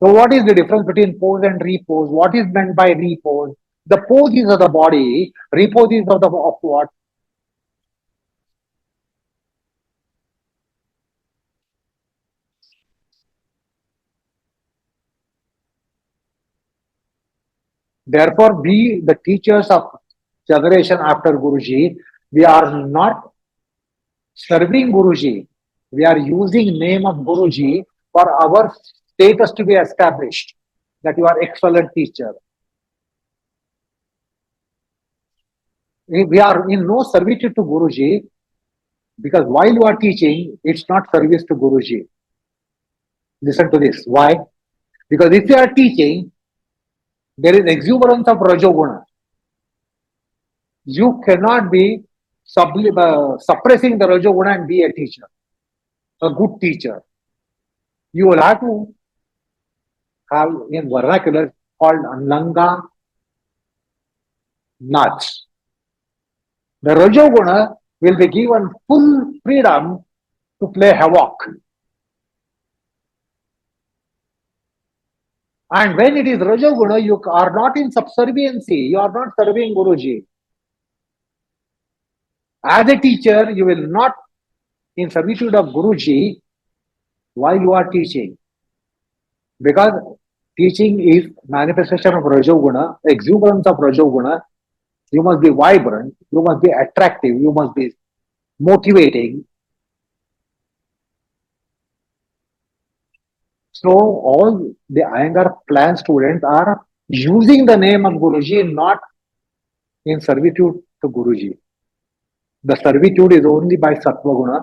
So what is the difference between pose and repose? What is meant by repose? The pose is of the body, repose is of what? Therefore, we, the teachers of generation after Guruji, we are not serving Guruji. We are using name of Guruji for our status to be established. That you are excellent teacher. We are in no servitude to Guruji because while you are teaching, it's not service to Guruji. Listen to this. Why? Because if you are teaching, there is exuberance of Rajoguna. You cannot be suppressing the Rajoguna and be a teacher, a good teacher. You will have to have in vernacular called Langa Nach. The Rajoguna will be given full freedom to play havoc. And when it is Rajoguna, you are not in subserviency. You are not serving Guruji. As a teacher, you will not in servitude of Guruji while you are teaching. Because teaching is manifestation of Rajoguna, exuberance of Rajoguna. You must be vibrant, you must be attractive, you must be motivating. So all the Iyengar plan students are using the name of Guruji, not in servitude to Guruji. The servitude is only by Sattva Guna.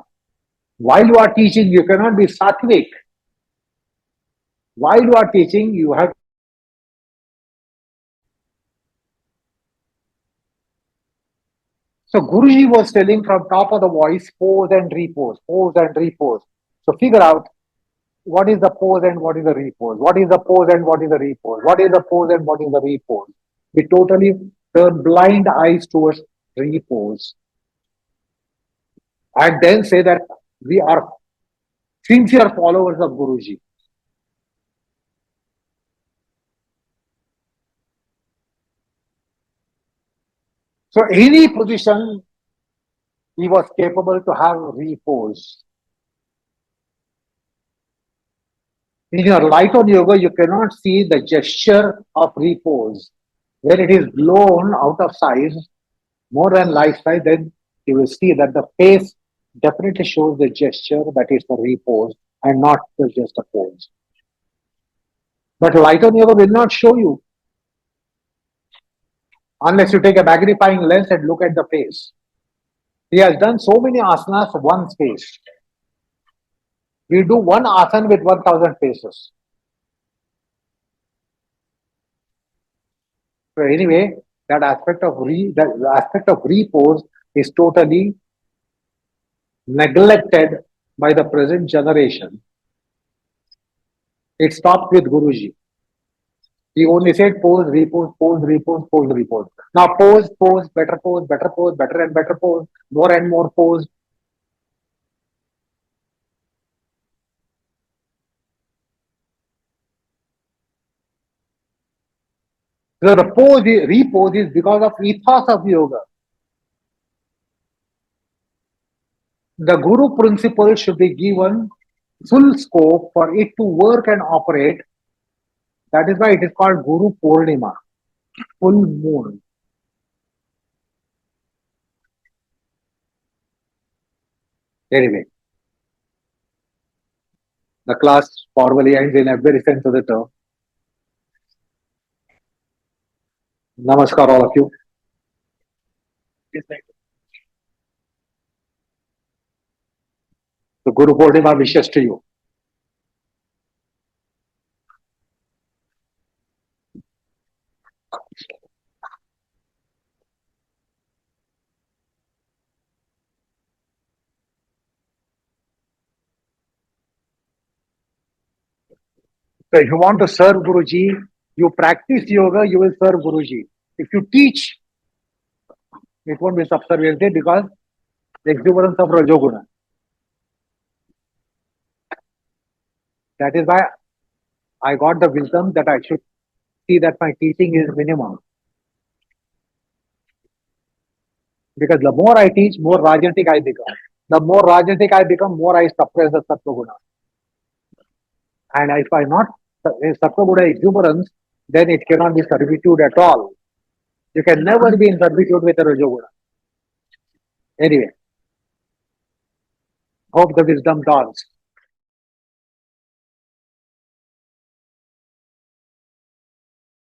While you are teaching, you cannot be sattvic. While you are teaching, you have. So Guruji was telling from top of the voice, pose and repose, pose and repose. So figure out what is the pose and what is the repose. What is the pose and what is the repose? What is the pose and what is the repose? We totally turn blind eyes towards repose. And then say that we are sincere followers of Guruji. So any position he was capable to have repose. In your light on yoga, you cannot see the gesture of repose. When it is blown out of size, more than life size, then you will see that the face definitely shows the gesture that is the repose and not just a pose. But light on yoga will not show you unless you take a magnifying lens and look at the face. He has done so many asanas one face. We do one asana with 1000 faces. So anyway, that aspect of repose is totally neglected by the present generation. It stopped with Guruji. He only said pose, repose, pose, repose, pose, repose. Now pose, pose, better pose, better pose, better and better pose, more and more pose. So the pose, repose is because of ethos of yoga. The Guru principle should be given full scope for it to work and operate. That is why it is called Guru Purnima, full moon. Anyway, the class formally ends in every sense of the term. Namaskar, all of you. The Guru Purnima wishes to you. So if you want to serve Guruji, you practice yoga, you will serve Guruji. If you teach, it won't be subserviency because the exuberance of Rajoguna. That is why I got the wisdom that I should see that my teaching is minimum. Because the more I teach, more Rajatic I become. The more Rajatic I become, more I suppress the Sattva Guna. And if I not Sattva Guna exuberance, then it cannot be servitude at all. You can never be in servitude with a Rajoguna. Anyway, hope the wisdom dawns.